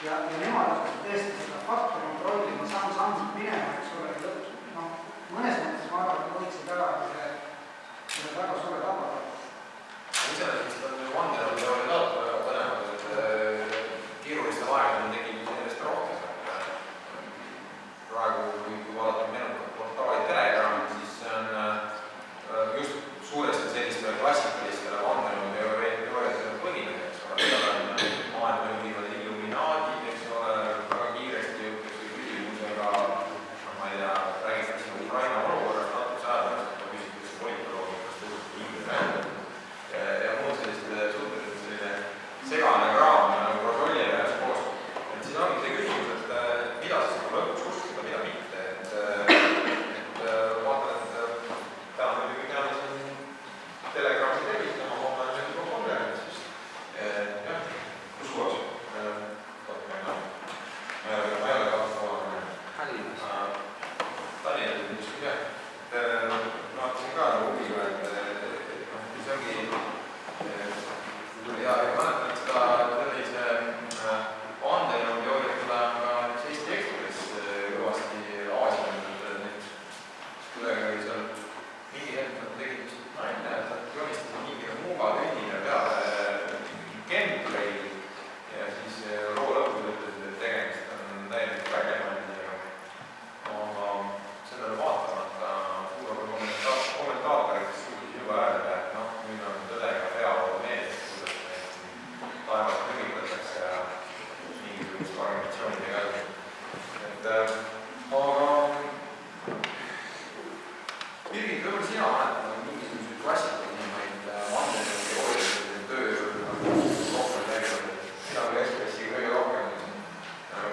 S5: Ja nemad hakkasid tõesti seda faktu kontrollima samm-sammult minema, eks ole, mõnes mõttes ma arvan, et võiksid ära väga suure tabada.
S1: Iseenesest on ju vandenõuteooria taotud väga põnevad, et keerulistel aegadel tekib sellest rohkem. Praegu, kui vaadata meenutab portaali Telegram, siis see on just suuresti sellistele klassikalistele vandenõuteooriatele põhinev, eks ole. Maailma juhivad illuminaadid, eks ole, väga kiiresti jõutakse küsimusega, ma ei tea, räägitakse Ukraina olukorrast, natukese aja pärast, küsitakse politoloogikast, ja muud sellist suhteliselt selline segane kraam nagu Rosolje ühes koos. Et siin ongi see küsimus, et mida siis lõpuks uskuda, mida mitte. Et vaatan, et täna muidugi peame siin Telegrami tervitama, homme on juba konverents vist. Jah, kus kohas? Ma ei ole kahtlustavane. Tallinnas on just jah. Vaatasin ka huviga, et see ongi ja mäletan, et seda sellise vandenõuteooriat on ka Eesti Ekspress kõvasti aasianud. Kuidagi oli seal mingi hetk, nad tegid naine, et nad joonistasid mingi muugatünnile peale chemtraili ja siis loo lõpus ütlesid, et tegemist on täielikult vägemannisega. Aga sellele vaatamata kuulab kommentaatorid, kes suutis juba öelda, et nüüd on tõdega peavoolu meeles, kuidas taevast mürgitatakse ja mingisugust organisatsioonide käigus. Aga Birgit, võib-olla sina mäletad mingisuguseid klassikalisemaid vandenõuteooriaid töö rohkem läinud, sina kui Ekspressiga kõige rohkem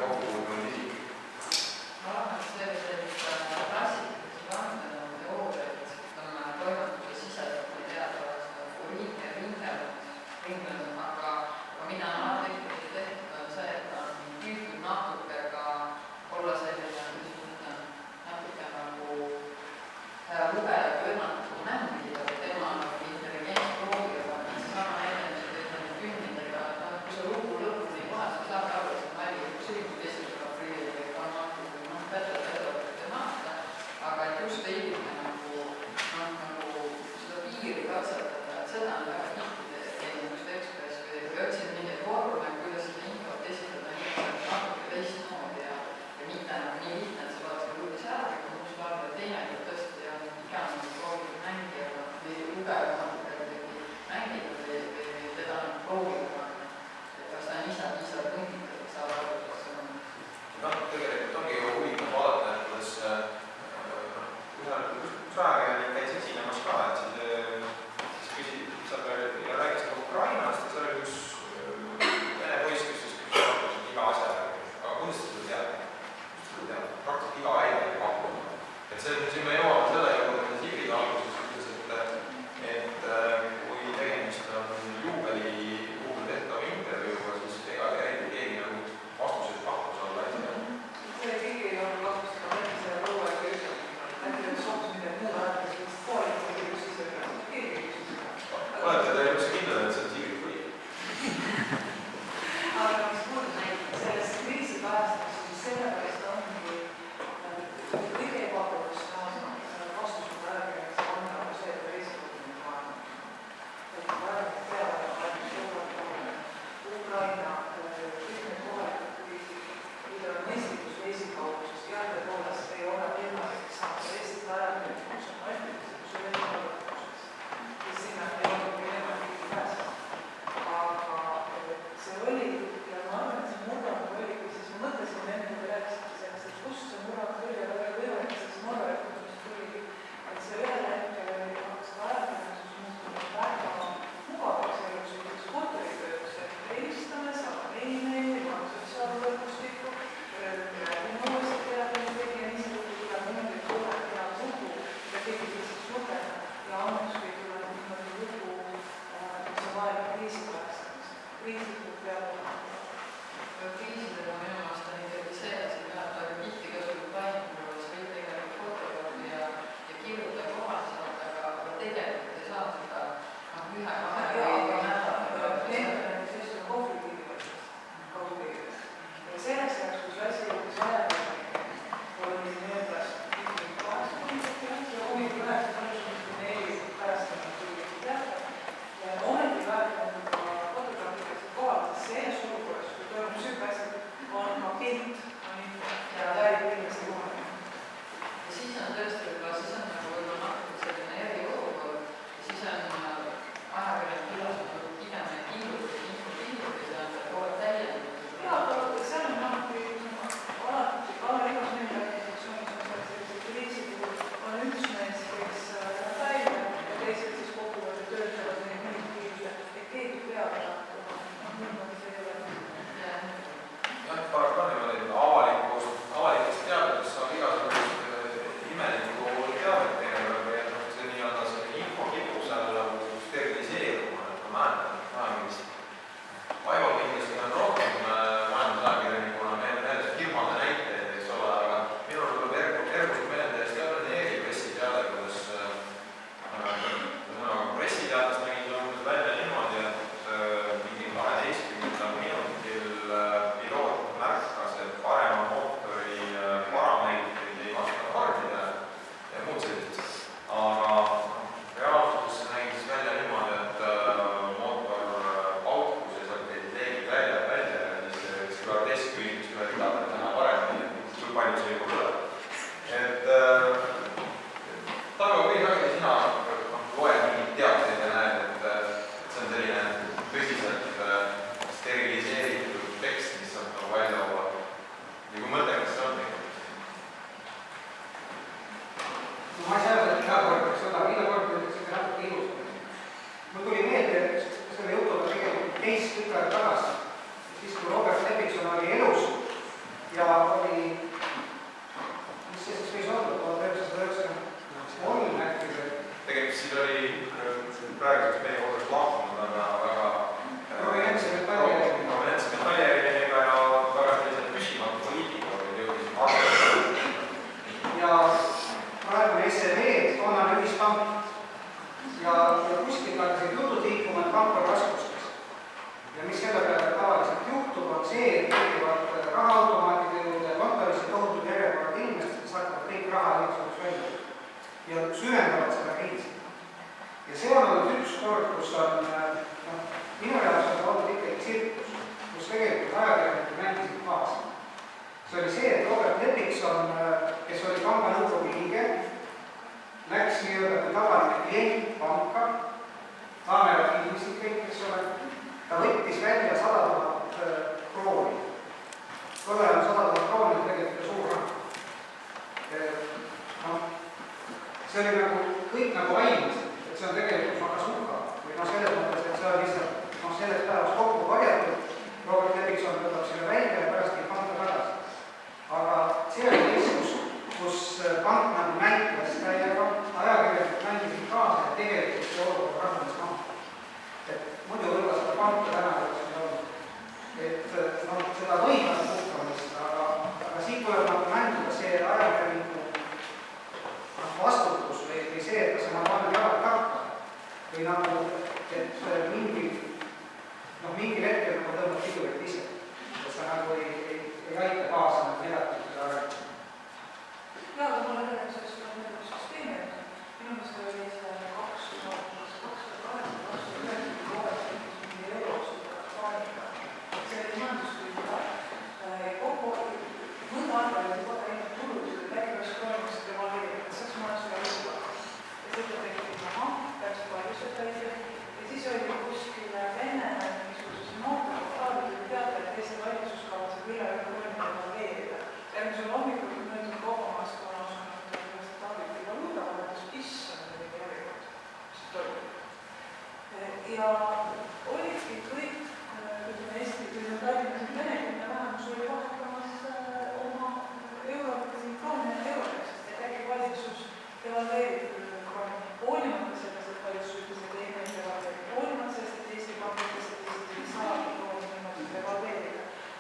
S1: kokku puutunud isik?
S3: Ma arvan, et selliseid klassikalisi vandenõuteooriaid on toimetuse siseselt ei teada ringelnud, aga mina olen alati ikkagi tehtud on see, et on püütud natuke ka olla selline, mis ma ütlen, natuke nagu lugeja kõrnatugu mängida, tema intelligents prooviga, seesama näide, mis teeb künnidega, et kui see lugu lõpuni kohe, sa saad aru, et see nali, kus inimesed esitab aprillil või kannatub, petab, aga et just eilime nagu seda piiri katsetada, et seda on väga tihti teinud just Ekspress või otsin mingeid
S2: aina kõik need kohalikud kriisid, mida on mõistlikus veesikauguses ja tõepoolest ei ole võimalik saada Eestit ajakirjanduse mõistlikus veesikauguses, kes sinna ei olnud võimalik pääseda. Aga see oli, ja ma arvan, et see murrang oligi, siis ma mõtlesin enne, kui rääkisite sellest, et kust see murrang tuli ja oli võimalik, siis Norra-Ökonomist tuligi, et see ühel hetkel oli seda ajakirjandus muutunud väga mugavaks elus, näiteks kontoritööks, et helistame, saame e-maili, vaatame sotsiaalvõrgustikku, räägime uuesti teadmine, tegime niisugune, mida niimoodi tuleb teha lugu ja keegi siis lugeda ja ammuski tuleb niimoodi lugu, mis on vajalik kriisi päästamiseks. Kriisid peavad
S3: kriisidega minu meelest on ikkagi see, et siin läheb väga tihti kasulik lainimurus, võib tegelikult fotograafi ja kirjutada kohal saada, aga tegelikult ei saa seda ühe-kahe või nädala.
S2: siis on kohvikirjadest kaugkirjadest. Ja selleks ajaks, kus asi jõudis ajakirjanikega, oli nii-öelda 8 minutit ja hommikul 9:04 päästame tuli teada. Ja ometi väärtanud fotograafidest kohal, sest selles olukorras, kui toimub sümpased, on agent, on info ja väärib kindlasti kohal.
S3: Ja siis on tõesti võib-olla natuke selline eriolukord ja siis on ajakirjanikud üles pigem infokindlusi ja poole täielikult.
S2: Jaa, aga seal on alati igas organisatsioonides on sellised kriisi puhul on üks mees, kes läheb välja ja teised siis koguvad ja töötavad neid muid kriise, et keegi peab niimoodi see ei ole.
S1: Jah, paraku on niimoodi, et avalikest teadetest saab igasugust imelikku teavet teinud või see nii-öelda see info kipub seal steriliseeruma, et ma mäletan vist. Aivo kindlasti on rohkem majandusajakirjanikuna meeles firmade näiteid, eks ole, aga minul tuleb ergust meelde Stefaneri pressiteade, kus pressiteatest nägin umbes välja niimoodi, et mingi 12 minutil piloot märkas, et parema mootori parameetrid ei vasta normidele ja muud sellised. Aga reaalsuses nägin siis välja niimoodi, et mootor paukus ja sealt ei teegid välja ja siis stjuardess küsis, kui tahab täna paremini, kui palju see juba tuleb. Et Tarmo, kui sageli sina loed mingit teateid ja näed, et see on selline tõsiselt steriliseeritud tekst, mis on välja olev. Ja kui mõttekas see on tegelikult?
S5: Ma ei saa öelda, et iga kord ütleks ikka natuke ilustamine. Mul tuli meelde selle jutuga tegelikult teist tükk aega tagasi, siis kui Robert Lepikson oli elus ja oli, mis see siis võis olla, 1993 äkki või?
S1: Tegelikult siin oli praeguseks meie kodust lahkunud, aga väga
S5: prominentse
S1: metallijärjeniga ja väga sellised püsimatu poliitika oli jõudis arvestada.
S5: ja praegune SEB, toonane ühispank ja kuskil hakkasid jutud liikuma, et pank on raskustes. Ja mis selle peale tavaliselt juhtub, on see, et tekivad rahaautomaatide juurde kontorisse tohutud järjekorrad inimesed, kes hakkavad kõik raha igasugust välja ja süvendavad seda kriisi. Ja see on olnud üks kord, kus on, minu jaoks on olnud ikkagi tsirkus, kus tegelikult ajakirjanikud mängisid kaasa. See oli see, et Robert Lepikson, kes oli panga nõukogu liige, läks nii-öelda kui tavaline klient panka, kaamerad filmisid kõik, kes ole, ta võttis välja 100 000 krooni. Tolle on 100 000 krooni on tegelikult suur raha. See oli nagu kõik nagu aimasid, et see on tegelikult makasuhka või selles mõttes, et see on lihtsalt sellest päevast kokku korjatud, Robert Lepikson võtab selle välja ja pärast ei panda tagasi. Aga see oli teiskus, kus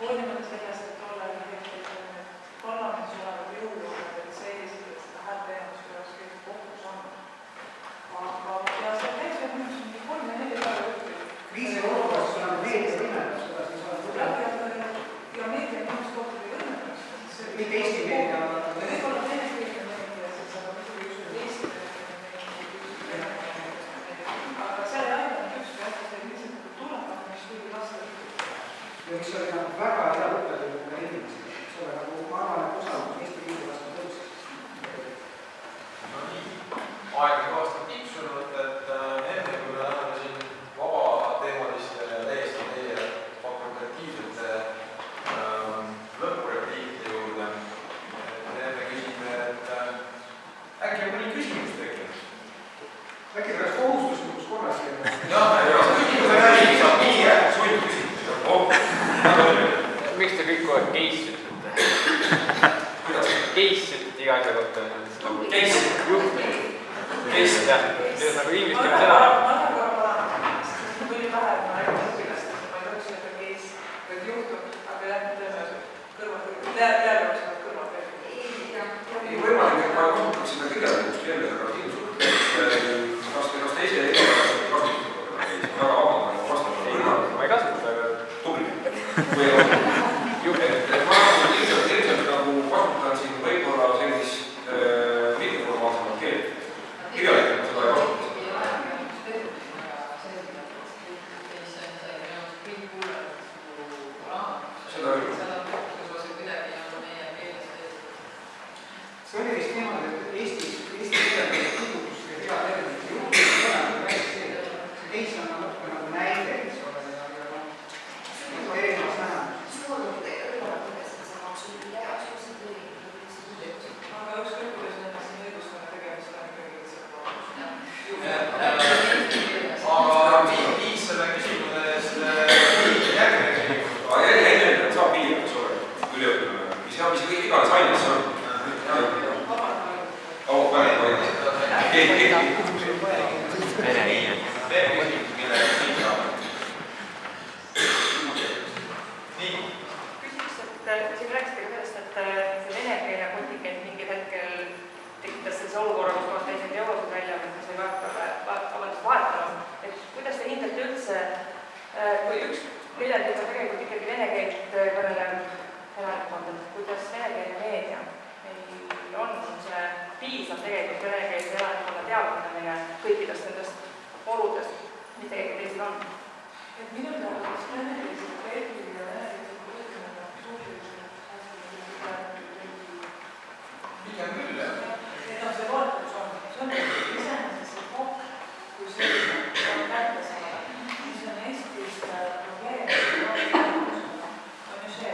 S2: hoolimata sellest, et tollal parlamendis olevad jõujooned, et see esiteks seda häälteenamust ei oleks keegi kokku saanud. Ja see täiesti on mingi 3 ja 4 päeva juhti.
S5: Kriisiolukorras on meedia võimendus, seda siis on
S2: ja meedia minust kohtud ei võimendus.
S5: mitte Eesti meedia,
S2: võib-olla venekeelne meedia, siis aga muidugi just Eesti meedia. Aga seal ei aidanud ükski asja, see lihtsalt tuletab, mis tuli lasta.
S5: ja mis oli nagu väga hea õppetöö ka inimesed. See oli nagu, ma arvan, et usaldus Eesti riigi vastu tõusis.
S1: No nii, aeg on kõvasti tiksunud, et enne kui me läheme siin vabateemaliste ja täiesti teie fakultatiivsete lõpurepliikide juurde, enne küsime, et äkki on mõni küsimus tekkinud?
S5: Äkki peaks kohustuslikus korras teha?
S1: Jah, küsimuse läbi saab kiire.
S6: Sundküsimus.
S7: Miks te kõik kogu aeg case ütlete?
S6: Kuidas?
S7: Case ütlete iga asja kohta.
S6: Case.
S7: Case, jah. See on nagu ingliskeelne sõna.
S2: Ma olen korra parandatud, sest mul tuli pähe, et ma räägin õpilastest, ma ei tohiks öelda case, et juhtub, aga jah, tõenäoliselt jääb kõrval veel.
S6: Ei võimalik, et ma kasutan seda kirjalikus keeles, aga ilmselt, kas te ise ei ole kasutanud? Ma väga vabandan, aga vastan võimalik.
S7: Ma ei kasuta, aga
S6: Tubli. Ma ilmselt nagu kasutan siin võib-olla sellist mitteformaalsemat keelt. Kirjalikult seda ei kasuta. Seda küll.
S5: See oli vist niimoodi, et Eesti keeles puudus ja hea termin. Juhul ei ole nagu päris see. See teis on natuke nagu näide, eks ole, ja erinevas nähemust.
S2: Aga ükskõik, kuidas nende siin õiguskonna tegemist on ikkagi lihtsalt
S1: Aga viis selle küsimuse eest järgmine küsimus.
S6: Enne saab viia, eks ole, üliõpilane. Mis iganes aines see on.
S8: Siin rääkisite ka sellest, et see vene keele kontingent mingil hetkel tekitas sellise olukorra, kus kohas teised jõuasid välja, mis ei vahetama. Et kuidas te hindate üldse, kui üks keelel on tegelikult ikkagi vene keelt kõnelev elanikkond, et kuidas venekeelne meedia meil on see piisav tegelikult venekeelse elanikkonna teadmine kõikidest nendest oludest, mis tegelikult Eestil on?
S2: et minu teadmist venekeelset reeglid ja venekeelset poliitikat on suhteliselt
S1: Pigem küll, jah.
S2: see loetus on iseenesest see koht, kui selline on kätte saada, mis on Eestis probleem, on ju see,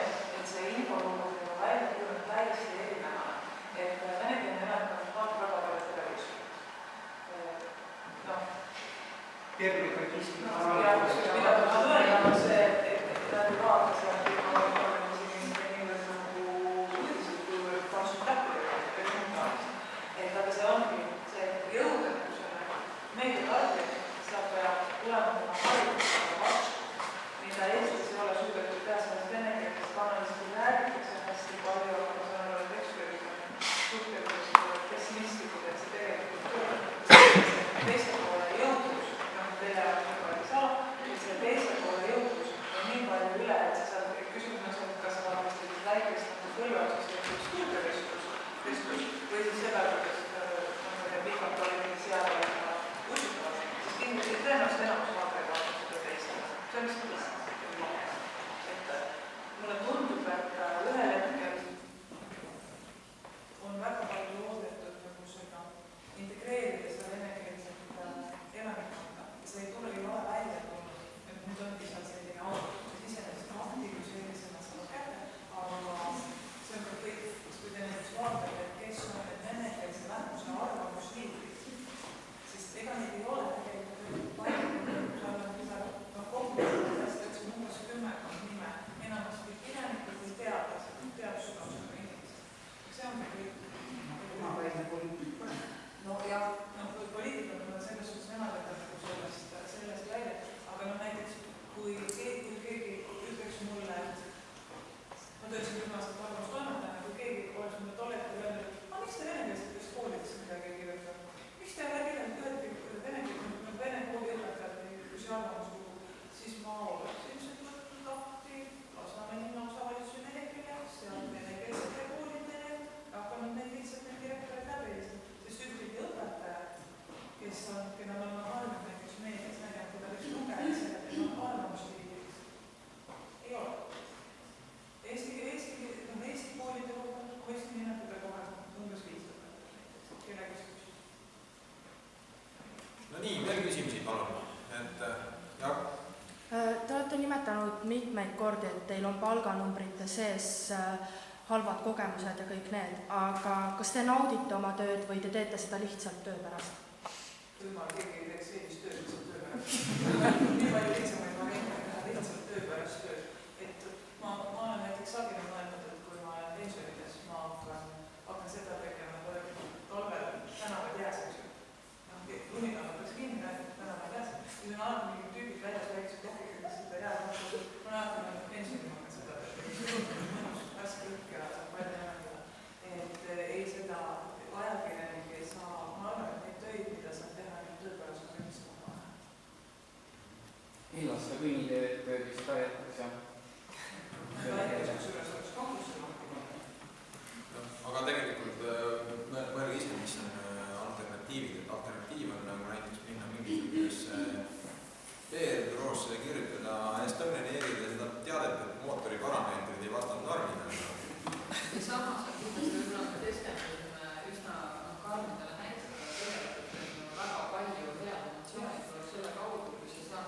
S9: neid kordi, et teil on palganumbrite sees halvad kogemused ja kõik need, aga kas te naudite oma tööd või te teete seda lihtsalt töö pärast?
S2: Jumal, keegi ei teeks sellist tööd lihtsalt töö pärast. Nii palju lihtsamaid variante teha lihtsalt töö pärast tööd. Et ma olen näiteks sageli mõelnud, et kui ma olen pensionides, ma hakkan seda tegema, et talvel tänavad jääseks. Lumikalla peaks kinni näidata, tänavad jääseks. Siis on alati mingid tüübid väljas väiksed kohvikud, kes seda jääb. Ma näen, et pensioni ma hakkan seda tegema. Raske kõik ja palju enam. Et ei seda ajakirjanik ei saa, ma arvan, et neid töid, mida saab teha nüüd tööpärast, on üldse vaja.
S4: Ei lasta kõnnitööd vist ka jätkaks, jah?
S2: Ma ei tea, kus üles oleks kahtlustada.
S1: Aga tegelikult mõelge ise, mis on alternatiivid. Et alternatiiv on nagu näiteks minna mingisugusesse PR-büroosse kirjutada Estonianeerida seda teadet, et mootori parameetrid ei vastanud normidele.
S3: Ja samas on kindlasti võib-olla keskendume üsna karmidele näitada tegelikult, et on väga palju head emotsioonid tuleb selle kaudu, kui sa saad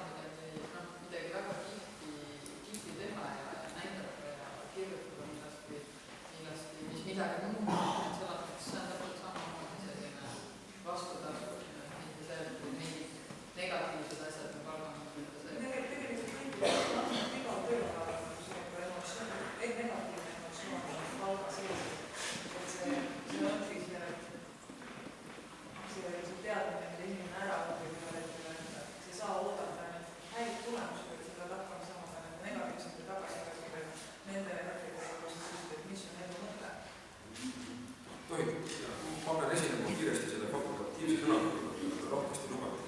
S3: midagi väga tihti teha ja näidata ja kirjutada millestki, mis midagi muud. See on täpselt samamoodi selline vastutasu, mitte see, et mingid negatiivsed asjad on palgamõttes.
S2: Tegelikult kõik iga tööga negatiivne emotsioon on palga sees. Et see ongi see teadmine, mida inimene ära õpib, et see ei saa oodata häid tulemusi, et seda hakkama saama negatiivsete tagasikäimisega nende negatiivsete, et mis on elu mõte.
S6: Tohib, ma pean esinema kiiresti selle fakultatiivse sõnaga rohkesti lubada.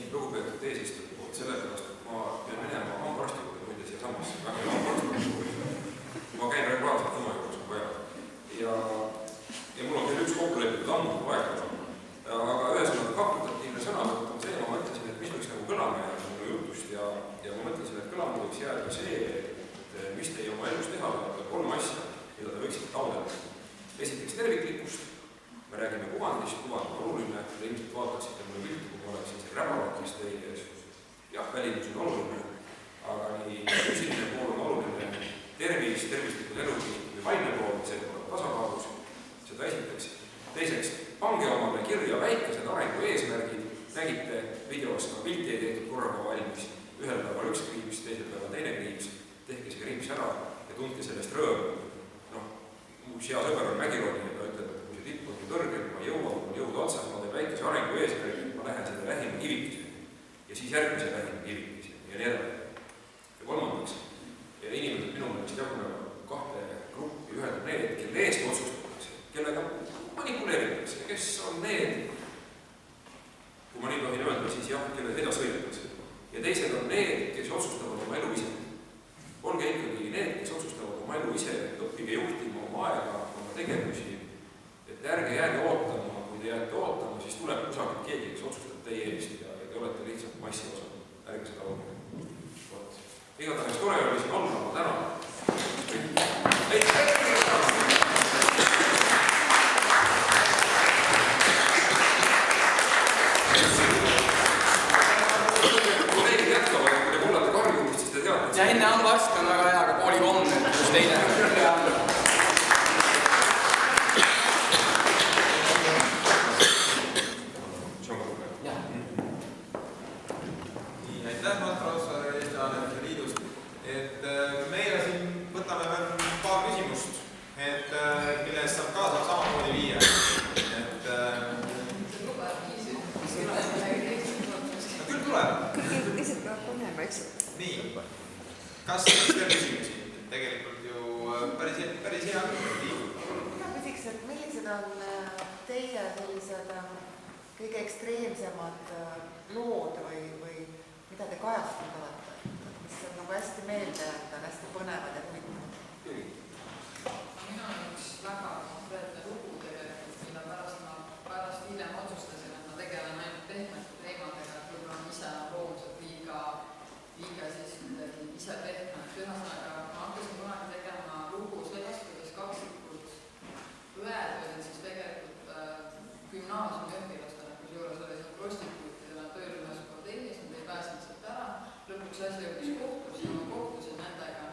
S6: Lugupeetud eesistuja poolt, sellepärast, et ma pean minema hambaarsti juurde muide siia samasse, väga hea hambaarsti juurde. Ma käin regulaarselt oma juures, kui vaja. Ja mul on veel üks kokkulepitud ammu aeg. Aga ühesõnaga fakultatiivne sõnavõtt on see, ma mõtlesin, et mis võiks nagu kõlama jääda minu jutust ja ma mõtlesin, et kõlama võiks jääda see, et mis teie oma elus teha on 3 asja, mida te võiksite taotleda. Esiteks terviklikkust, me räägime kuvandist, kuvand on oluline, te ilmselt vaataksite mulle pilti, kui ma oleksin siin räbarakis teie ees. Jah, välimus on oluline, aga nii füüsiline pool on oluline, tervislikud eluviisid või vaimne pool, see tuleb tasakaalus, seda esiteks. Teiseks, pange omale kirja väikesed arengu eesmärgid, nägite videos ka pilti ei tehtud korraga valmis, ühel päeval üks kriips, teisel päeval teine kriips, tehke see kriips ära ja tundke sellest rõõmu. Mu hea sõber on Mägironi ja ta ütleb, et kui see tipp on nii kõrgel, ma jõuan, mul jõuda otsas, ma teen väikese arengu eesmärgid, ma lähen selle vähima kivikeseni ja siis järgmise vähima kivikeseni ja nii edasi. Ja kolmandaks, ja inimesed minu meelest jagunevad 2 gruppi, ühed on need, kelle eest otsustatakse, kellega manipuleeritakse, kes on need, kui ma nii tohin öelda, siis jah, kelle teda sõidetakse. Ja teised on need, kes otsustavad oma elu ise. Olge ikkagi need, kes otsustavad oma elu ise, õppige juhtima oma aega, oma tegevusi, et ärge jääge ootama, kui te jääte ootama, siis tuleb kusagil keegi, kes otsustab teie eest ja te olete lihtsalt massi osa. Ärge seda olge. Igatahes tore oli siin olla, ma tänan. Kolleegid jätkavad, kui te kuulate karjumist, siis te teate.
S4: Ja enne hambaarst on väga hea, aga koolikomm, kus teine.
S1: Nii, aitäh, Mart Raudsaar Eesti Ajalehtede Liidust. Et meile siin võtame veel paar küsimust, mille eest saab kaasa samamoodi viia. Küll tuleb.
S10: Teised peavad panema, eks?
S1: Nii, kas teil küsimusi? Tegelikult ju päris hea liigub.
S10: Mina küsiks, et millised on teie sellised kõige ekstreemsemad lood või mida te kajastanud olete, mis on nagu hästi meelde jäänud, on hästi põnevad ja huvitavad?
S3: Minu on üks väga konkreetne lugu tegelikult, mida pärast hiljem otsustasin, et ma tegelen ainult pehmete teemadega, et võib-olla ma ise loomuselt liiga siis kuidagi ise pehmet. Ühesõnaga, ma hakkasin kunagi tegema lugu sellest, kuidas kaksikud õed olid siis tegelikult gümnaasiumiõpilastele, kusjuures oli seal prostituutidena tööl ühes hotellis, nad ei pääsenud sealt ära. Lõpuks asi jõudis kohtusse, ma kohtusin nendega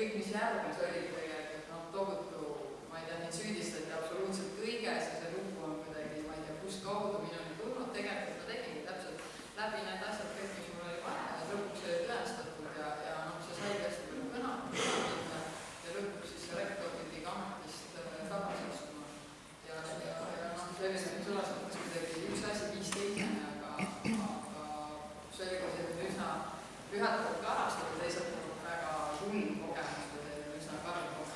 S3: kõik, mis järgnes, oligi tegelikult tohutu, ma ei tea, neid süüdistati absoluutselt kõiges ja see lugu on kuidagi, ma ei tea, kust kaudu minuni tulnud, tegelikult ma tegingi täpselt läbi need asjad kõik, mis mul oli vaja ja lõpuks oli tõestatud ja see sai hästi palju kõna minna ja lõpuks siis see rektor pidi ka ametist tagasi astuma ja selline sõlas mõttes kuidagi üks asi viis teisene, aga see oli ka selline üsna ühelt poolt karastatud, teiselt poolt väga hull kogemus või üsna karm kogemus,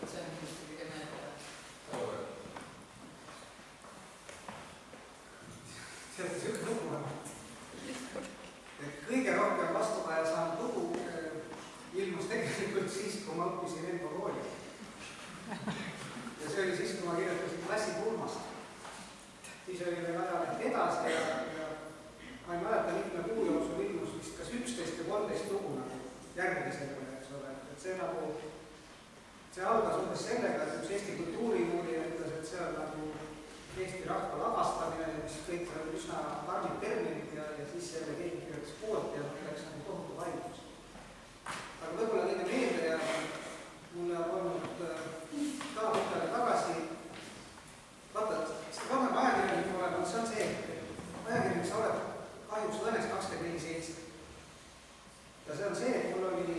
S3: et see on kindlasti kõige meelde.
S5: See on niisugune lugu, et kõige rohkem vastukaja saanud lugu ilmus tegelikult siis, kui ma õppisin Elva kooli. Ja see oli siis, kui ma kirjutasin klassipulmast. Siis oli veel ajaleht edasi ja ma ei mäleta, mitme kuu jooksul ilmus vist kas 11 või 13 lugu nagu järgmisele, eks ole. Et see nagu, see algas umbes sellega, et üks Eesti kultuuriuurija ütles, et see on nagu Eesti rahva lavastamine, mis kõik on üsna karmid terminid ja siis selle keegi kirjutas poolt ja läks nagu tohutu vaidlus. Aga võib-olla kõige meelde ja mulle on olnud ka mõttele tagasi, vaata, see vanem ajakirjanik olema, see on see, et ajakirjanik sa oled kahjuks õnnes 24/7. Ja see on see, et mul oli,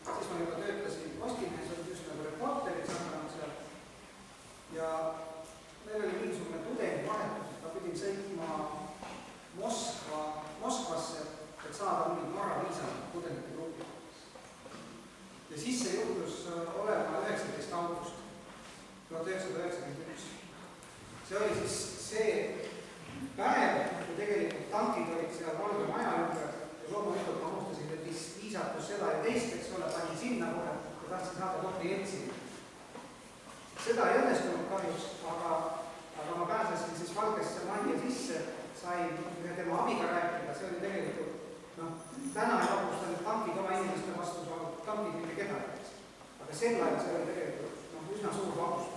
S5: siis ma juba töötasin Postimehes, oli just nagu reporterid saanud seal ja meil oli mingisugune tudengivahetus, et ma pidin sõitma Moskvasse, et saada mingit Norra viisat tudengite grupi. Ja siis see juhtus olema 19. august 1991. See oli siis see päev, kui tegelikult tankid olid seal Valge Maja ümber ja loomulikult ma unustasin, et viisatus seda ja teist, eks ole, panin sinna kohe ja tahtsin saada kohti Jeltsini. Seda ei õnnestunud kahjuks, aga ma pääsesin siis Valgesse Majja sisse, sain ühe tema abiga rääkida, see oli tegelikult, täna ei vabustanud tankid oma inimeste vastu saanud tankid mitte kedagi. Aga sel ajal see oli tegelikult üsna suur vabustus.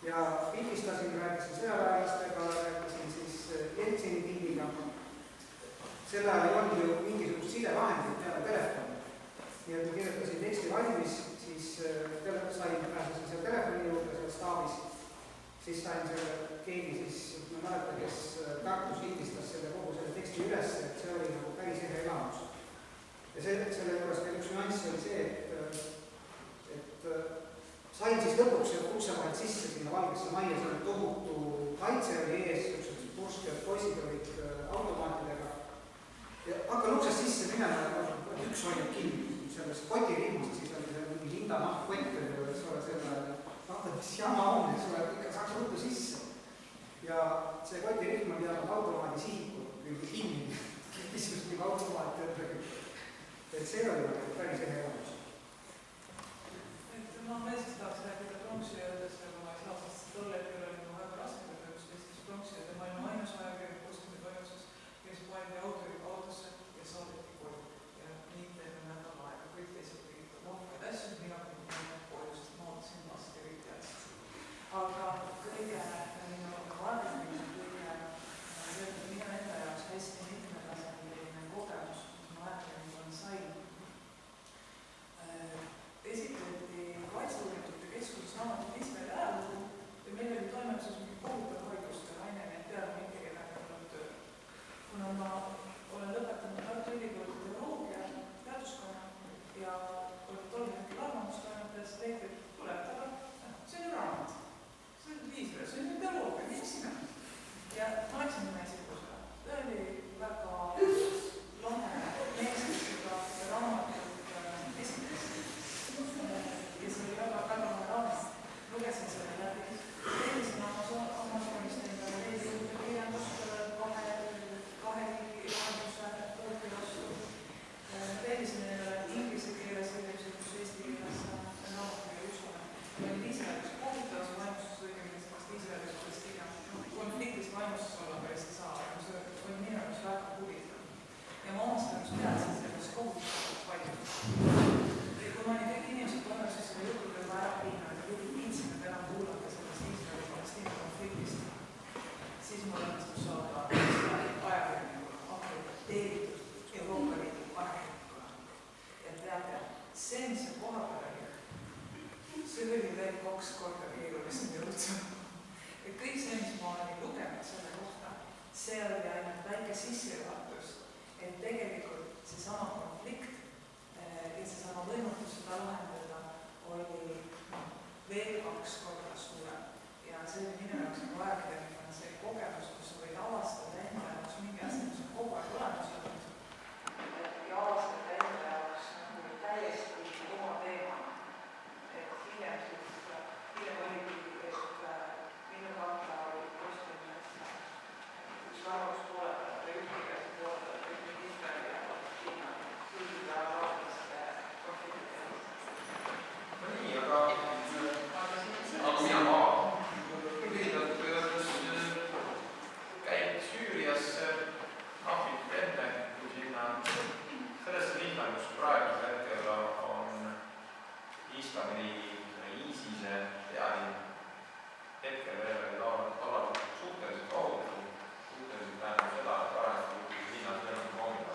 S5: Ja pildistasin, rääkisin sõjaväelastega, rääkisin siis Jeltsini pildiga. Sel ajal ei olnud ju mingisugust sidevahendit peale telefoni. Nii et ma kirjutasin teksti valmis, siis pääsesin seal telefoni juurde seal staabis. Siis sain selle keegi siis, ma mäleta, kes Tartus lindistas selle kogu selle teksti üles, et see oli nagu päris ehe elamus. Ja selle juures veel üks nüanss oli see, et sain siis lõpuks ukse vahelt sisse sinna Valgesse Majja, see oli tohutu kaitse oli ees, üks purskjad poisid olid automaatidega. Ja hakkan uksest sisse minema ja üks hoiab kinni sellest kotirihmast, siis oli see mingi hindamaht kott, eks ole, selle mis jama on, eks ole, ikka saaks ruttu sisse. Ja see kotirihm on jäänud automaadi sihiku, kinni, niisugust nagu automaati ütlegi. Et see oli päris ehe elamus.
S2: Ma meelest tahaks rääkida pronksiöödest, aga ma ei saa, sest tol hetkel oli mu väga raske tööst Eestis pronksiööd ja ma olin ainus ajakirjanik Postimehe toimetuses, kes pandi autosse ja saadeti koju. Ja nii teeme nädal aega, kõik teised tegid rohkeid asju, mina pidin minna koju, sest ma ootasin last ja kõik teadsid. Aga kõige minu vaadamine, minu enda jaoks hästi mitmetasemeline kogemus, mis ma ajakirjanikuna sain, see oli veel 2 korda keerulisem jõudsam. Et kõik see, mis ma olin lugenud selle kohta, see oli ainult väike sissejuhatus, et tegelikult seesama konflikt ja seesama võimutus seda lahendada oli veel 2 korda suurem. Ja see oli minu jaoks nagu ajakirjanikuna see kogemus, kus sa võid avastada enda jaoks mingi asja, mis on kogu aeg olemas olnud ja avastada enda jaoks nagu täiesti oma teemana. Et hiljem oligi, et minu kanda oli kostümines üks arvus pooletaja või ühtkeelse pooletaja, kõik need Iisraeli ja Palestiina kõigile araablaste konfliktidest.
S1: No nii, aga mina lühidalt öeldes käib Süüriasse napib enne, kui sinna sellesse linna, kus praegusel hetkel on Islamiriigi, ISISe pealinn, hetkel veel olid suhteliselt ohutu, suhteliselt tähendab seda, et parajasti linnas veel on koomida.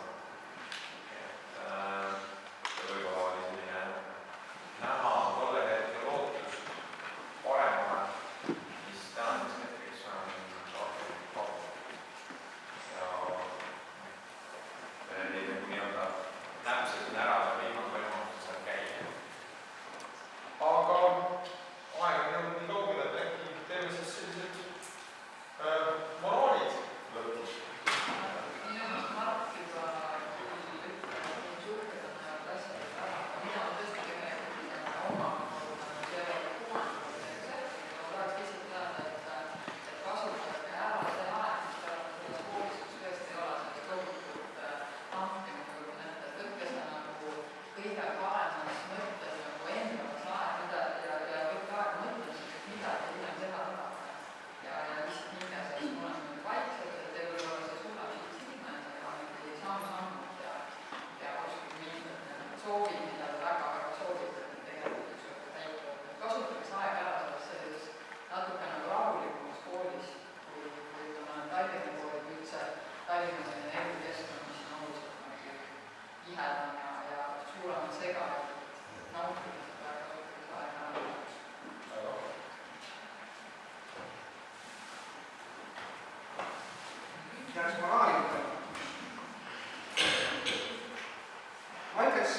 S1: Et võib-olla oli selline näha tolle hetkel lootus paremale, mis tänaseks hetkeks on rohkem pakkunud. Ja neid nagu nii-öelda täpselt ära ja viimase võimalust seal käia. Aga aeg on jõudnud nii kaugele, et äkki teeme siis sellised moraalid lõpuks.
S3: Minu meelest Mart juba suhted on asjad ära, aga mina tõesti tegelikult oma sellega kuulanud ja tahaks lihtsalt teada, et kasutage ära see aeg, mis te olete selles koolis, kus tõesti ei ole sellest tohutult nampima, kui võtta seda nagu kõige paremas mõttes nagu endas aeg, ja võtta aeg mõtlemiseks, et mida te hiljem teha tahate. Ja lihtsalt hinge sellest mulle vaikselt, et te võib-olla see suudab siit silma endaga samm-sammult ja oskab minna soovid, mida te väga-väga soovite, et tegelikult üks võtta täituvad. Kasutage see aeg ära selles natuke nagu rahulikumas koolis, kui on Tallinna koolid üldse Tallinna elukeskkond, mis on oluliselt ihedam ja suuremad segajad, nautida seda ja kasutage see aeg ära.
S5: Jääks moraalida. Ma ütleks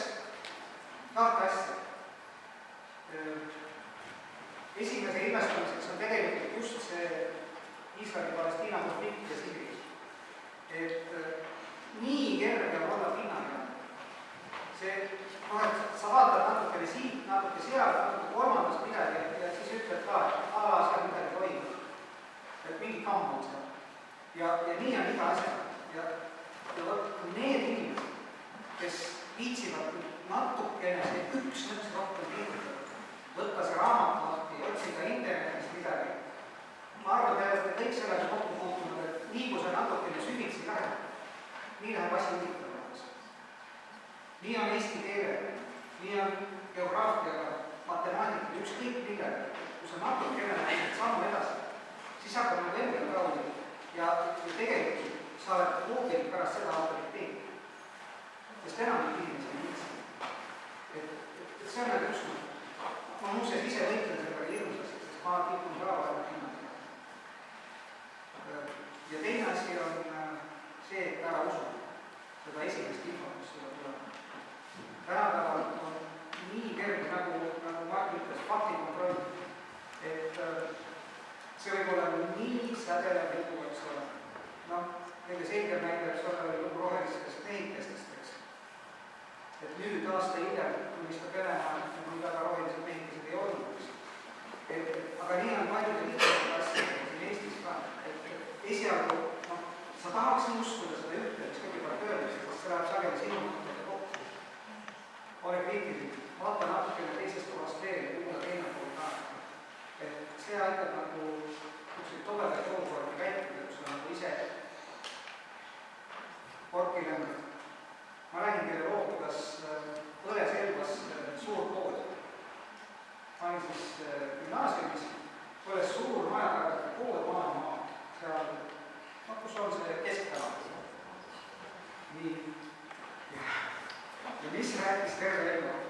S5: 2 asja. Esimese ilmestamiseks on tegelikult just see Iisraeli-Palestiina konflikt ja Siirius. Et nii kerge on olla pinnaga. See, et sa vaatad natukene siit, natuke seal, natuke kolmandast midagi ja siis ütled ka, et seal midagi toimub. Et mingi kamm on seal. Ja nii on iga asja. Ja need inimesed, kes viitsivad natukene see üks nõks rohkem pingutada, võtta see raamat lahti, otsida internetist midagi. Ma arvan, te olete kõik sellega kokku puutunud, et nii kui sa natukene süvitsi lähed, nii läheb asi huvitavaks. Nii on eesti keelega, nii on geograafiaga, matemaatikaga, ükskõik millega. Kui sa natukene lähed sammu edasi, siis hakkab nagu endale kaudida. Ja tegelikult sa oled loogilik pärast seda autoriteeti. Sest enam inimesi on lihtsalt. Et see on nagu üks mõte. Ma muuseas ise võitlen sellega hirmsasti, sest ma kipun ka vaja hinnata. Ja teine asi on see, et ära usu seda esimest infot, mis seda tuleb. Tänapäeval on nii kerge, nagu Mark ütles, faktikontroll, et see võib olla nii sädelev lugu, eks ole. Kõige selgem näide, eks ole, oli lugu rohelistest mehikestest, eks. Et nüüd aasta hiljem tunnistab Venemaa, et nii väga rohelised mehikesed ei olnud, eks. Aga nii on paljude lihtsalt asjadega siin Eestis ka. Esialgu, sa tahaks nõustuda seda ühte, mis kõigepealt öeldakse, sest see läheb sageli sinu mõttega kokku. Ole kriitiline, vaata natukene teisest kohast veel, kuula teine pool ka. Et see aitab nagu tobedaid olukordi käituda, kus on nagu ise korki lendab. Ma räägin teile loo, kuidas Põles Elvas suur pood. Ma olin siis gümnaasiumis, Põles suur majakargade pood maailmaa, seal, kus on see kesktala. Nii. Ja mis rääkis terve Elva?